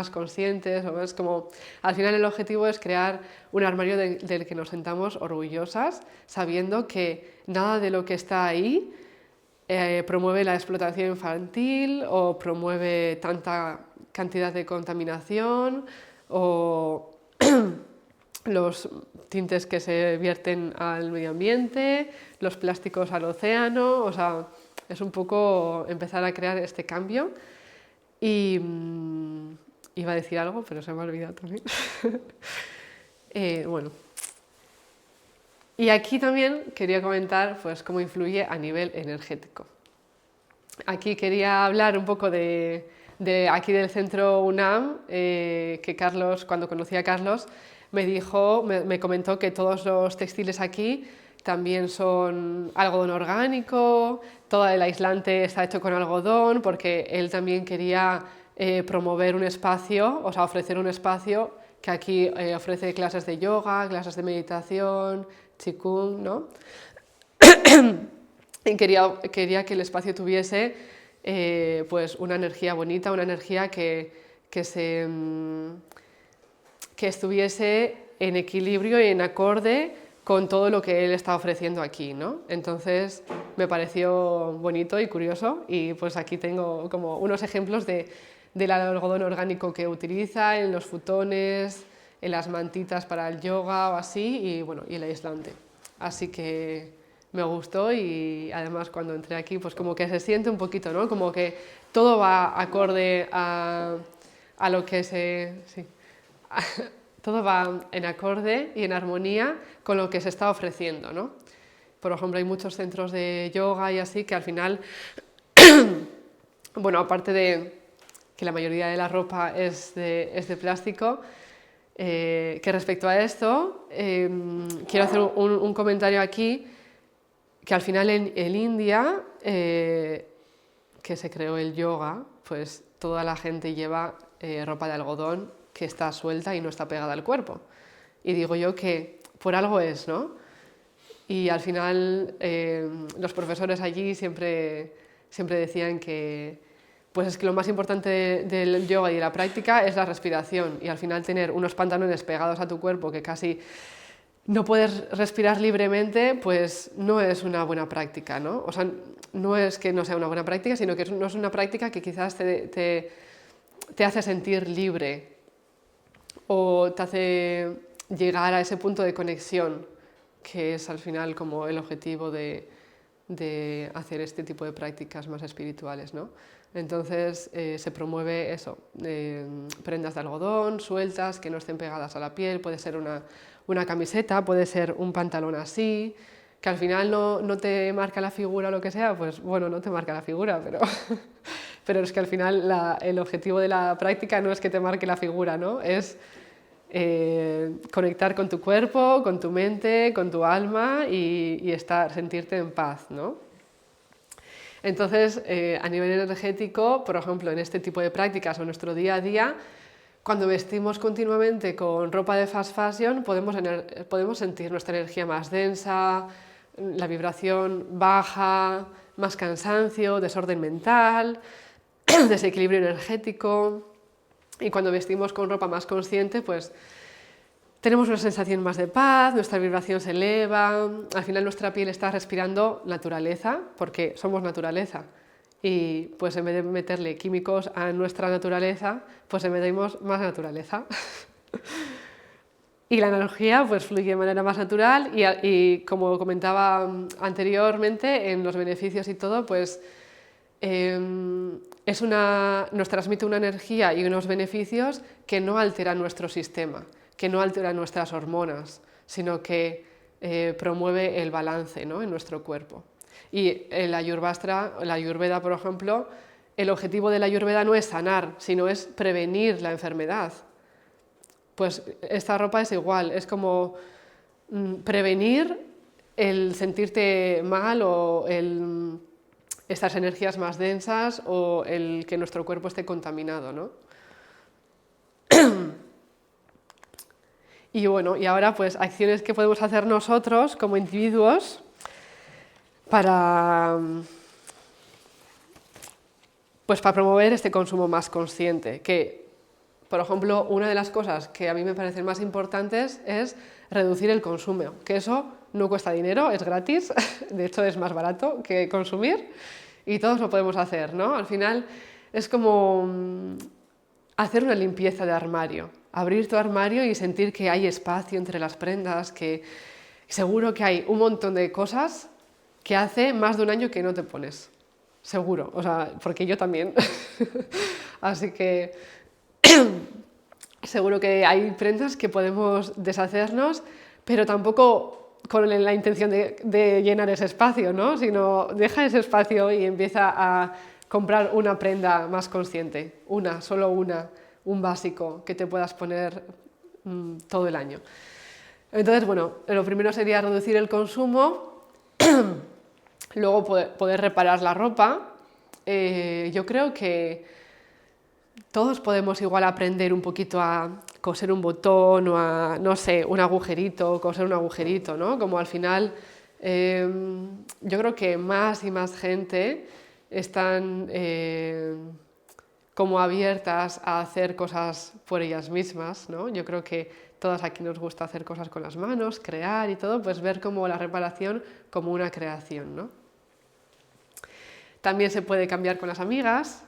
S1: conscientes, o más como... Al final el objetivo es crear un armario del que nos sentamos orgullosas, sabiendo que nada de lo que está ahí promueve la explotación infantil o promueve tanta cantidad de contaminación o los tintes que se vierten al medio ambiente, los plásticos al océano, o sea, es un poco empezar a crear este cambio. Y iba a decir algo, pero se me ha olvidado también. Bueno. Y aquí también quería comentar pues, cómo influye a nivel energético. Aquí quería hablar un poco de aquí del centro UNAM, que Carlos, cuando conocí a Carlos, me comentó que todos los textiles aquí también son algodón orgánico, todo el aislante está hecho con algodón, porque él también quería promover un espacio, o sea, ofrecer un espacio que aquí ofrece clases de yoga, clases de meditación, qigong, ¿no? Y quería que el espacio tuviese pues una energía bonita, una energía que estuviese en equilibrio y en acorde con todo lo que él está ofreciendo aquí, ¿no? Entonces me pareció bonito y curioso y pues aquí tengo como unos ejemplos del algodón orgánico que utiliza en los futones, en las mantitas para el yoga o así y bueno, y el aislante. Así que me gustó y además cuando entré aquí pues como que se siente un poquito, ¿no? Como que todo va acorde a lo que sí. Todo va en acorde y en armonía con lo que se está ofreciendo, ¿no? Por ejemplo, hay muchos centros de yoga y así que al final, bueno, aparte de que la mayoría de la ropa es de plástico, que respecto a esto, quiero hacer un comentario aquí, que al final en India, que se creó el yoga, pues toda la gente lleva ropa de algodón que está suelta y no está pegada al cuerpo. Y digo yo que por algo es, ¿no? Y al final los profesores allí siempre decían que pues es que lo más importante del yoga y de la práctica es la respiración y al final tener unos pantalones pegados a tu cuerpo que casi no puedes respirar libremente, pues no es una buena práctica, ¿no? O sea, no es que no sea una buena práctica, sino que no es una práctica que quizás te hace sentir libre o te hace llegar a ese punto de conexión, que es al final como el objetivo de hacer este tipo de prácticas más espirituales, ¿no? Entonces se promueve eso, prendas de algodón sueltas, que no estén pegadas a la piel, puede ser una camiseta, puede ser un pantalón así, que al final no te marca la figura o lo que sea, pues bueno, no te marca la figura, pero es que al final el objetivo de la práctica no es que te marque la figura, ¿no? Es conectar con tu cuerpo, con tu mente, con tu alma y sentirte en paz, ¿no? Entonces, a nivel energético, por ejemplo, en este tipo de prácticas o en nuestro día a día, cuando vestimos continuamente con ropa de fast fashion, podemos sentir nuestra energía más densa, la vibración baja, más cansancio, desorden mental, desequilibrio energético. Y cuando vestimos con ropa más consciente, pues tenemos una sensación más de paz, nuestra vibración se eleva, al final nuestra piel está respirando naturaleza, porque somos naturaleza. Y pues en vez de meterle químicos a nuestra naturaleza, pues le metemos más naturaleza. Y la energía pues fluye de manera más natural y como comentaba anteriormente, en los beneficios y todo, pues nos transmite una energía y unos beneficios que no alteran nuestro sistema, que no alteran nuestras hormonas, sino que promueve el balance, ¿no? En nuestro cuerpo. Y en la Ayurveda, por ejemplo, el objetivo de la Ayurveda no es sanar, sino es prevenir la enfermedad. Pues esta ropa es igual, es como prevenir el sentirte mal o estas energías más densas o el que nuestro cuerpo esté contaminado, ¿no? Y bueno, y ahora pues acciones que podemos hacer nosotros como individuos para promover este consumo más consciente, que por ejemplo una de las cosas que a mí me parecen más importantes es reducir el consumo, que eso no cuesta dinero, es gratis, de hecho es más barato que consumir y todos lo podemos hacer, ¿no? Al final es como hacer una limpieza de armario, abrir tu armario y sentir que hay espacio entre las prendas, que seguro que hay un montón de cosas que hace más de un año que no te pones, seguro, o sea, porque yo también, así que seguro que hay prendas que podemos deshacernos, pero tampoco con la intención de llenar ese espacio, ¿no? Sino deja ese espacio y empieza a comprar una prenda más consciente, solo una, un básico que te puedas poner todo el año. Entonces, bueno, lo primero sería reducir el consumo, luego poder reparar la ropa. Yo creo que todos podemos igual aprender un poquito a coser un botón o a, no sé, un agujerito, coser un agujerito, ¿no? Como al final, yo creo que más y más gente están como abiertas a hacer cosas por ellas mismas, ¿no? Yo creo que todas aquí nos gusta hacer cosas con las manos, crear y todo, pues ver como la reparación como una creación, ¿no? También se puede cambiar con las amigas.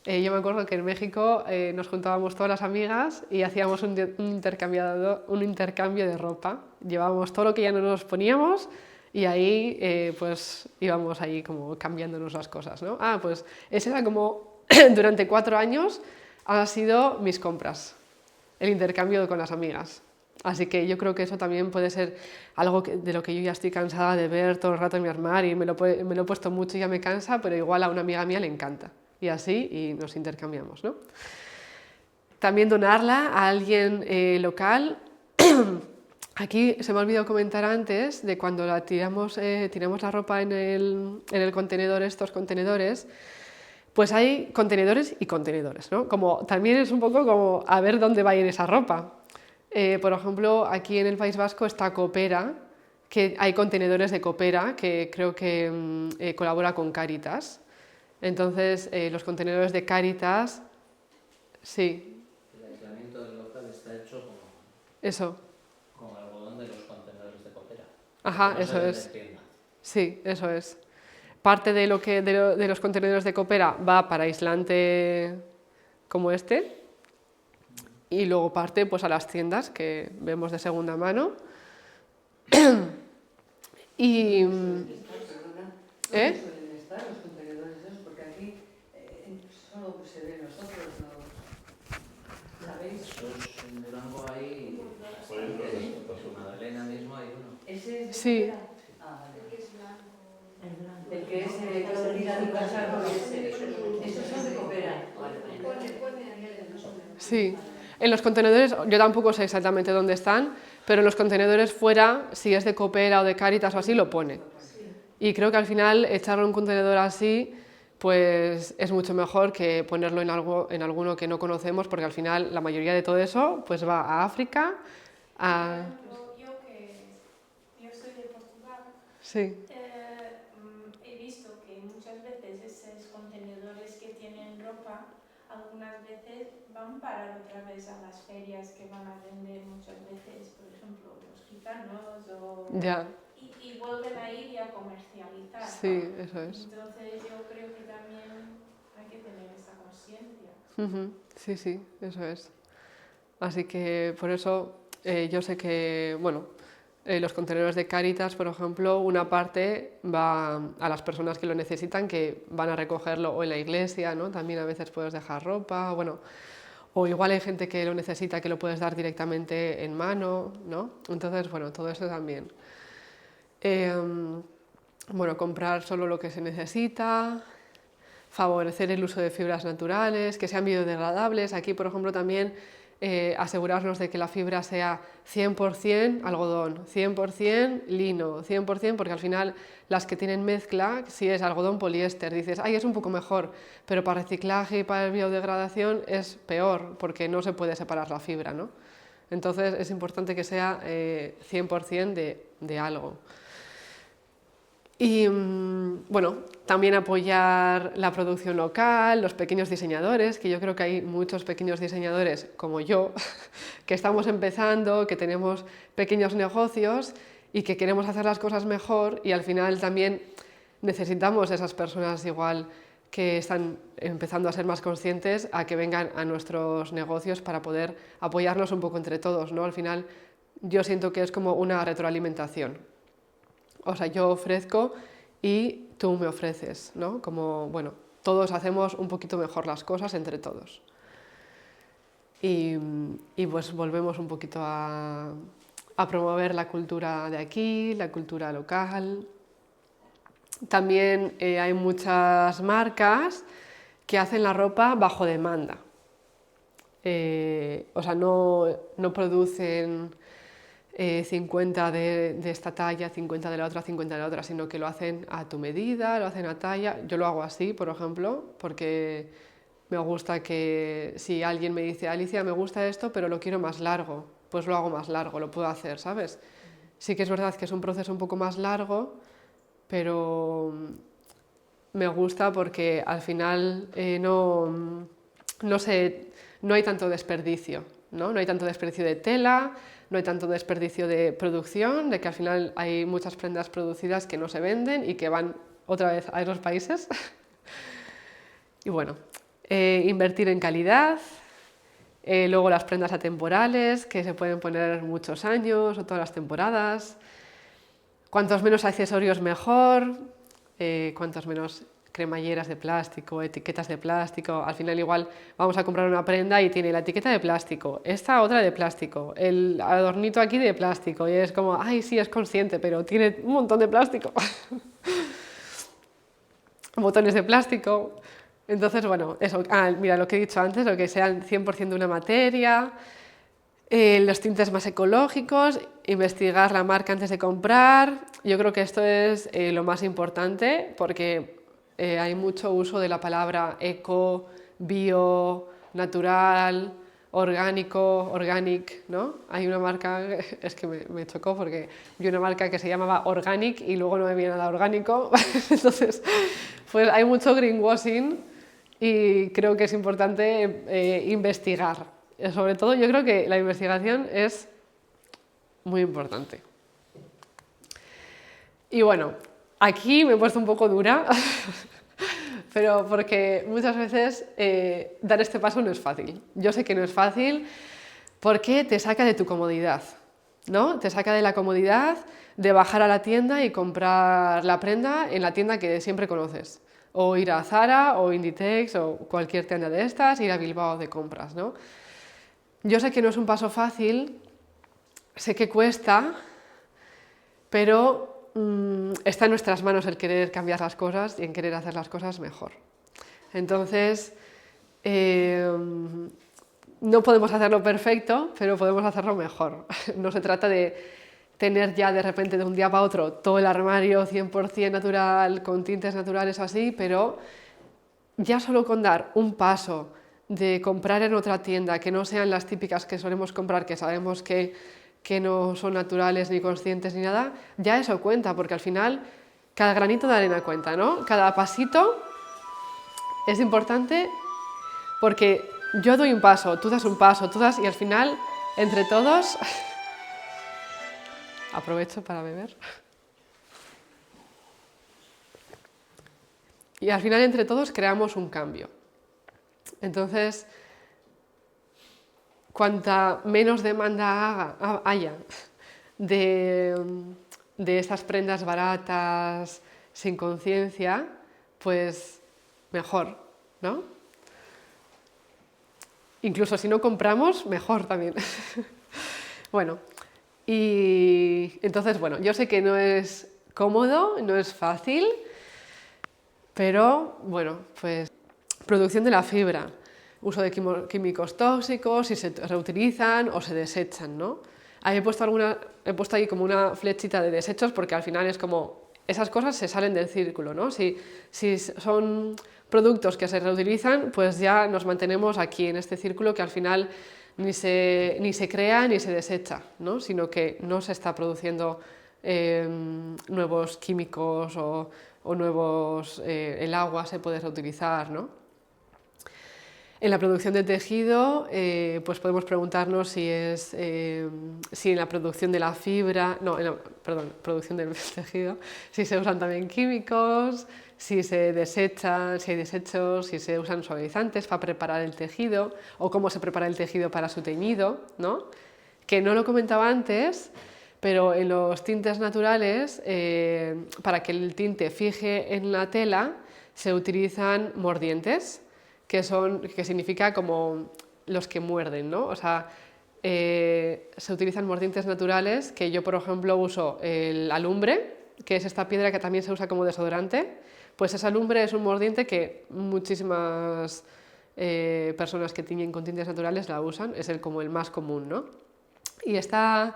S1: Yo me acuerdo que en México nos juntábamos todas las amigas y hacíamos un intercambio de ropa. Llevábamos todo lo que ya no nos poníamos y ahí pues íbamos ahí como cambiándonos las cosas, ¿no? Ah, pues ese era como durante 4 años han sido mis compras, el intercambio con las amigas. Así que yo creo que eso también puede ser algo de lo que yo ya estoy cansada de ver todo el rato en mi armario y me lo he puesto mucho y ya me cansa, pero igual a una amiga mía le encanta. Y así y nos intercambiamos, ¿no? También donarla a alguien local. Aquí se me ha olvidado comentar antes de cuando tiramos la ropa en el contenedor, estos contenedores, pues hay contenedores y contenedores, ¿no? Como, también es un poco como a ver dónde va a ir esa ropa. Por ejemplo, aquí en el País Vasco está Coopera, que hay contenedores de Coopera que creo que colabora con Cáritas. Entonces, los contenedores de Cáritas, sí.
S5: El aislamiento del local está hecho
S1: Eso.
S5: con algodón de los contenedores de Coopera.
S1: Ajá,
S5: No
S1: eso es.
S5: tienda.
S1: Sí, eso es. Parte de de los contenedores de Coopera va para aislante como este y luego parte pues a las tiendas que vemos de segunda mano. Y
S2: ¿Dónde suelen estar los contenedores esos? Porque aquí solo se ven nosotros, ¿no? ¿Sabéis?
S5: Eso es en Durango ahí, en Magdalena mismo hay uno.
S2: ¿Ese es de
S1: Sí.
S2: Coopera? Ah, vale. El que se tira de casa con ese. Esos son de Coopera.
S1: sí, en los contenedores, yo tampoco sé exactamente dónde están, pero en los contenedores fuera, si es de Coopera o de Cáritas o así, lo pone. Y creo que al final echarlo en un contenedor así, pues es mucho mejor que ponerlo en alguno que no conocemos, porque al final la mayoría de todo eso pues va a África, a...
S4: Yo soy de Portugal.
S1: Sí,
S4: He visto que muchas veces esos contenedores que tienen ropa, algunas veces van parar otra vez a las ferias que van a vender muchas veces, por ejemplo, los gitanos o...
S1: ya,
S4: Y vuelven a ir y a comercializar.
S1: sí, eso es.
S4: Entonces yo creo que también hay que tener esa conciencia.
S1: Ujú, sí, sí, eso es. Así que por eso yo sé que, bueno, los contenedores de Cáritas, por ejemplo, una parte va a las personas que lo necesitan, que van a recogerlo o en la iglesia, ¿no? También a veces puedes dejar ropa, bueno, o igual hay gente que lo necesita, que lo puedes dar directamente en mano, ¿no? Entonces, bueno, todo eso también. Bueno, comprar solo lo que se necesita, favorecer el uso de fibras naturales, que sean biodegradables. Aquí, por ejemplo, también asegurarnos de que la fibra sea 100% algodón, 100% lino, 100%, porque al final las que tienen mezcla, si es algodón poliéster, dices, ay, es un poco mejor, pero para reciclaje y para biodegradación es peor, porque no se puede separar la fibra, ¿no? Entonces es importante que sea 100% de algo. Y bueno, también apoyar la producción local, los pequeños diseñadores, que yo creo que hay muchos pequeños diseñadores como yo, que estamos empezando, que tenemos pequeños negocios y que queremos hacer las cosas mejor y al final también necesitamos esas personas igual que están empezando a ser más conscientes a que vengan a nuestros negocios para poder apoyarnos un poco entre todos, ¿no? Al final yo siento que es como una retroalimentación. O sea, yo ofrezco y tú me ofreces, ¿no? Como, bueno, todos hacemos un poquito mejor las cosas entre todos. Y pues volvemos un poquito a promover la cultura de aquí, la cultura local. También hay muchas marcas que hacen la ropa bajo demanda. O sea, no producen 50 de esta talla, 50 de la otra, 50 de la otra, sino que lo hacen a tu medida, lo hacen a talla. Yo lo hago así, por ejemplo, porque me gusta que si alguien me dice, Alicia, me gusta esto, pero lo quiero más largo, pues lo hago más largo, lo puedo hacer, ¿sabes? Sí que es verdad que es un proceso un poco más largo, pero me gusta porque al final no hay tanto desperdicio, ¿no? No hay tanto desperdicio de tela, no hay tanto desperdicio de producción, de que al final hay muchas prendas producidas que no se venden y que van otra vez a esos países. Y bueno, invertir en calidad, luego las prendas atemporales, que se pueden poner muchos años o todas las temporadas. Cuantos menos accesorios mejor, cuantos menos cremalleras de plástico, etiquetas de plástico. Al final igual vamos a comprar una prenda y tiene la etiqueta de plástico, esta otra de plástico, el adornito aquí de plástico y es como, ay sí, es consciente, pero tiene un montón de plástico. Botones de plástico. Entonces, bueno, eso, mira lo que he dicho antes, lo que sean 100% de una materia, los tintes más ecológicos, investigar la marca antes de comprar. Yo creo que esto es lo más importante porque hay mucho uso de la palabra eco, bio, natural, orgánico, organic, ¿no? Hay una marca, es que me chocó porque vi una marca que se llamaba Organic y luego no me había nada orgánico, entonces pues hay mucho greenwashing y creo que es importante investigar. Sobre todo yo creo que la investigación es muy importante. Y bueno, aquí me he puesto un poco dura, pero porque muchas veces dar este paso no es fácil. Yo sé que no es fácil porque te saca de tu comodidad, ¿no? Te saca de la comodidad de bajar a la tienda y comprar la prenda en la tienda que siempre conoces. O ir a Zara o Inditex o cualquier tienda de estas, ir a Bilbao de compras, ¿no? Yo sé que no es un paso fácil, sé que cuesta, pero está en nuestras manos el querer cambiar las cosas y en querer hacer las cosas mejor. Entonces, no podemos hacerlo perfecto, pero podemos hacerlo mejor. No se trata de tener ya de repente de un día para otro todo el armario 100% natural, con tintes naturales así, pero ya solo con dar un paso de comprar en otra tienda, que no sean las típicas que solemos comprar, que sabemos que no son naturales ni conscientes ni nada, ya eso cuenta, porque al final cada granito de arena cuenta, ¿no? Cada pasito es importante porque yo doy un paso, tú das un paso, tú das y al final, entre todos, aprovecho para beber. Y al final, entre todos, creamos un cambio. Entonces, cuanta menos demanda haya de estas prendas baratas, sin conciencia, pues mejor, ¿no? Incluso si no compramos, mejor también. Bueno, y entonces, bueno, yo sé que no es cómodo, no es fácil, pero bueno, pues producción de la fibra, uso de químicos tóxicos, si se reutilizan o se desechan, ¿no? Ahí he puesto ahí como una flechita de desechos porque al final es como esas cosas se salen del círculo, ¿no? Si son productos que se reutilizan, pues ya nos mantenemos aquí en este círculo que al final ni se crea ni se desecha, ¿no? Sino que no se está produciendo nuevos químicos o nuevos, el agua se puede reutilizar, ¿no? En la producción de tejido, pues podemos preguntarnos si en la producción de la fibra, no, perdón, producción del tejido, si se usan también químicos, si se desechan, si hay desechos, si se usan suavizantes para preparar el tejido o cómo se prepara el tejido para su teñido, ¿no? Que no lo comentaba antes, pero en los tintes naturales, para que el tinte fije en la tela, se utilizan mordientes, que significa como los que muerden, ¿no? O sea, se utilizan mordientes naturales, que yo, por ejemplo, uso el alumbre, que es esta piedra que también se usa como desodorante. Pues esa alumbre es un mordiente que muchísimas personas que tiñen con tintes naturales la usan, es como el más común, ¿no? Y este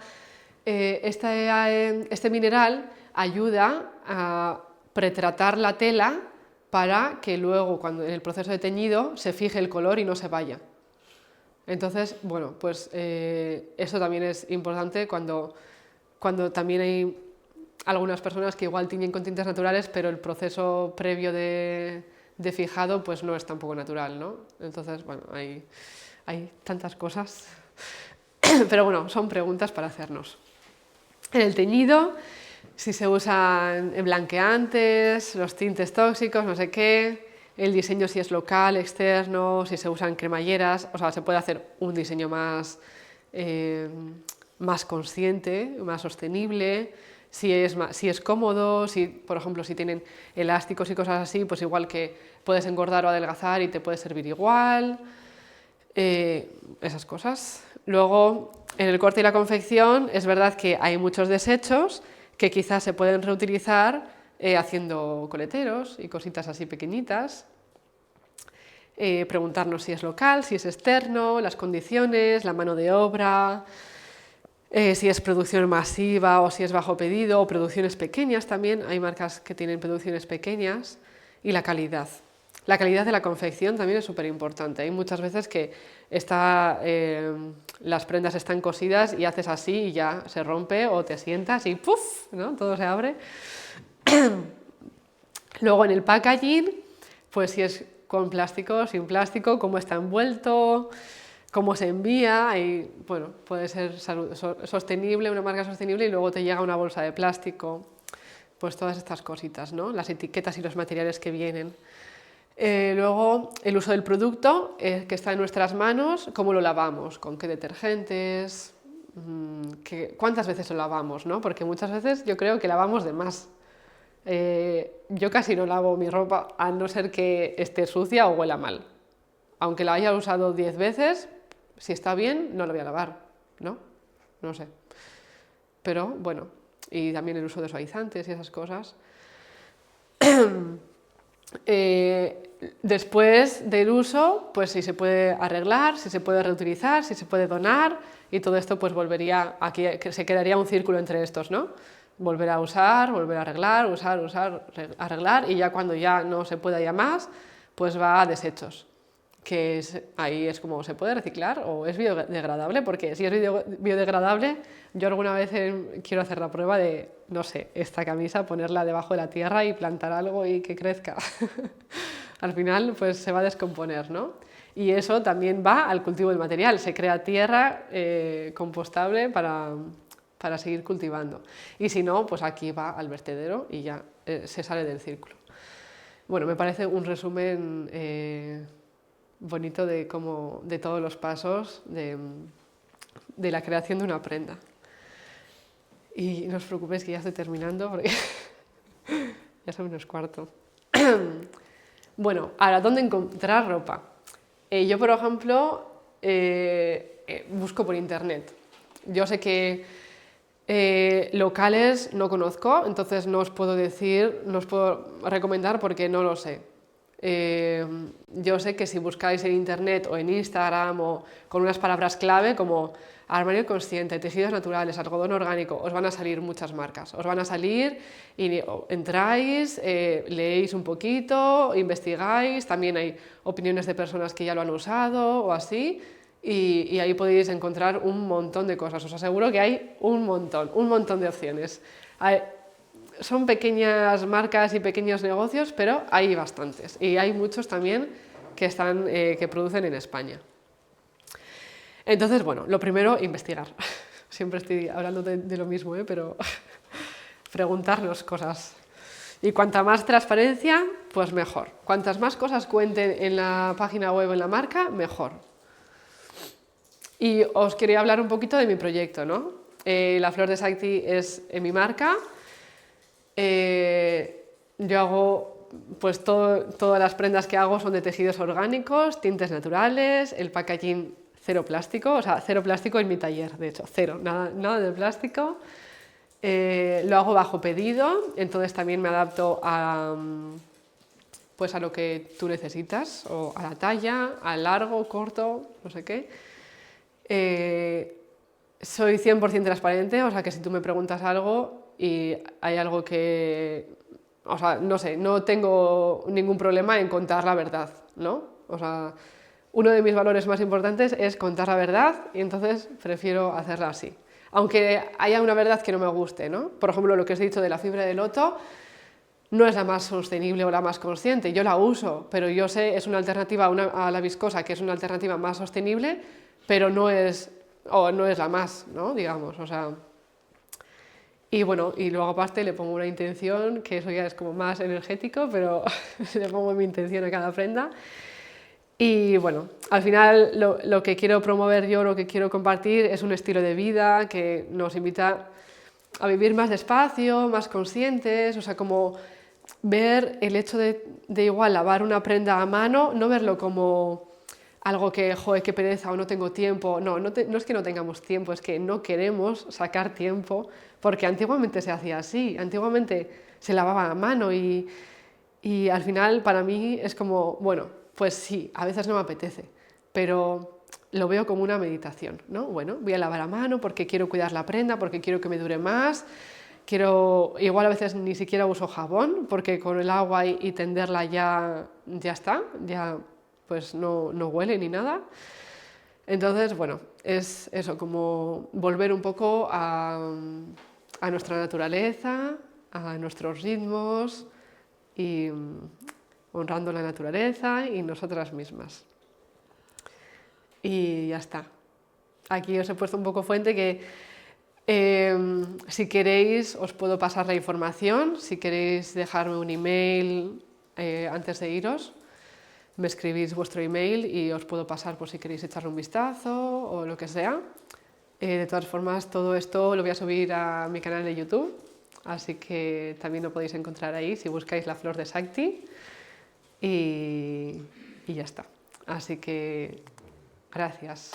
S1: mineral ayuda a pretratar la tela para que luego, cuando en el proceso de teñido, se fije el color y no se vaya. Entonces, bueno, pues eso también es importante cuando también hay algunas personas que igual tiñen con tintes naturales, pero el proceso previo de fijado pues no es tampoco natural, ¿no? Entonces, bueno, hay tantas cosas. Pero bueno, son preguntas para hacernos. En el teñido, si se usan blanqueantes, los tintes tóxicos, no sé qué, el diseño si es local, externo, si se usan cremalleras, o sea, se puede hacer un diseño más consciente, más sostenible, si es cómodo, por ejemplo, si tienen elásticos y cosas así, pues igual que puedes engordar o adelgazar y te puede servir igual, esas cosas. Luego, en el corte y la confección, es verdad que hay muchos desechos que quizás se pueden reutilizar haciendo coleteros y cositas así pequeñitas. Preguntarnos si es local, si es externo, las condiciones, la mano de obra, si es producción masiva o si es bajo pedido, o producciones pequeñas también, hay marcas que tienen producciones pequeñas, y la calidad. La calidad de la confección también es súper importante. Hay muchas veces que las prendas están cosidas y haces así y ya se rompe, o te sientas y ¡puf!, ¿no? Todo se abre. Luego en el packaging, pues si es con plástico, sin plástico, cómo está envuelto, cómo se envía, y bueno, puede ser sostenible, una marca sostenible, y luego te llega una bolsa de plástico, pues todas estas cositas, ¿no? Las etiquetas y los materiales que vienen. Luego el uso del producto que está en nuestras manos, cómo lo lavamos, con qué detergentes, cuántas veces lo lavamos, ¿no? Porque muchas veces yo creo que lavamos de más. Yo casi no lavo mi ropa a no ser que esté sucia o huela mal. Aunque la haya usado 10 veces, si está bien, no la voy a lavar, ¿no? No sé. Pero bueno, y también el uso de suavizantes y esas cosas. Después del uso, pues si se puede arreglar, si se puede reutilizar, si se puede donar, y todo esto pues volvería, aquí se quedaría un círculo entre estos, ¿no? Volver a usar, volver a arreglar, usar, arreglar, y ya cuando ya no se pueda ya más, pues va a desechos, que ahí es como se puede reciclar o es biodegradable, porque si es biodegradable, yo alguna vez quiero hacer la prueba de, no sé, esta camisa, ponerla debajo de la tierra y plantar algo y que crezca. Al final pues se va a descomponer, ¿no? Y eso también va al cultivo del material, se crea tierra compostable para seguir cultivando. Y si no, pues aquí va al vertedero y ya se sale del círculo. Bueno, me parece un resumen bonito de todos los pasos de la creación de una prenda. Y no os preocupéis que ya estoy terminando porque ya son menos cuarto. Bueno, ahora, ¿dónde encontrar ropa? Yo, por ejemplo, busco por internet. Yo sé que locales no conozco, entonces no os puedo decir, no os puedo recomendar porque no lo sé. Yo sé que si buscáis en internet o en Instagram o con unas palabras clave como armario consciente, tejidos naturales, algodón orgánico, os van a salir muchas marcas. Os van a salir y entráis, leéis un poquito, investigáis, también hay opiniones de personas que ya lo han usado o así, y ahí podéis encontrar un montón de cosas. Os aseguro que hay un montón de opciones. Son pequeñas marcas y pequeños negocios, pero hay bastantes. Y hay muchos también que producen en España. Entonces, bueno, lo primero, investigar. Siempre estoy hablando de lo mismo, pero preguntarnos cosas. Y cuanta más transparencia, pues mejor. Cuantas más cosas cuenten en la página web o en la marca, mejor. Y os quería hablar un poquito de mi proyecto, ¿no? La Flor de Sakti es mi marca. Yo hago, pues todas las prendas que hago son de tejidos orgánicos, tintes naturales, el packaging cero plástico, o sea, cero plástico en mi taller, de hecho, cero, nada de plástico. Lo hago bajo pedido, entonces también me adapto pues a lo que tú necesitas, o a la talla, al largo, corto, no sé qué. Soy 100% transparente, o sea que si tú me preguntas algo y hay algo que, o sea, no sé, no tengo ningún problema en contar la verdad, ¿no? O sea, uno de mis valores más importantes es contar la verdad y entonces prefiero hacerla así. Aunque haya una verdad que no me guste, ¿no? Por ejemplo, lo que os he dicho de la fibra de loto no es la más sostenible o la más consciente, yo la uso, pero yo sé, es una alternativa a la viscosa, que es una alternativa más sostenible, pero no es la más, ¿no? Digamos, o sea. Y bueno, y luego aparte le pongo una intención, que eso ya es como más energético, pero le pongo mi intención a cada prenda. Y bueno, al final lo que quiero promover yo, lo que quiero compartir es un estilo de vida que nos invita a vivir más despacio, más conscientes, o sea, como ver el hecho de igual lavar una prenda a mano, no verlo como algo que, joder, qué pereza o no tengo tiempo. No es que no tengamos tiempo, es que no queremos sacar tiempo, porque antiguamente se hacía así, antiguamente se lavaba a mano y al final para mí es como, bueno, pues sí, a veces no me apetece, pero lo veo como una meditación, ¿no? Bueno, voy a lavar a mano porque quiero cuidar la prenda, porque quiero que me dure más, igual a veces ni siquiera uso jabón, porque con el agua y tenderla ya está, ya pues no huele ni nada. Entonces, bueno, es eso, como volver un poco a nuestra naturaleza, a nuestros ritmos y honrando la naturaleza y nosotras mismas. Y ya está. Aquí os he puesto un poco fuente que si queréis os puedo pasar la información, si queréis dejarme un email antes de iros, me escribís vuestro email y os puedo pasar por si queréis echarle un vistazo o lo que sea. De todas formas, todo esto lo voy a subir a mi canal de YouTube, así que también lo podéis encontrar ahí si buscáis La Flor de Sakti y ya está. Así que gracias.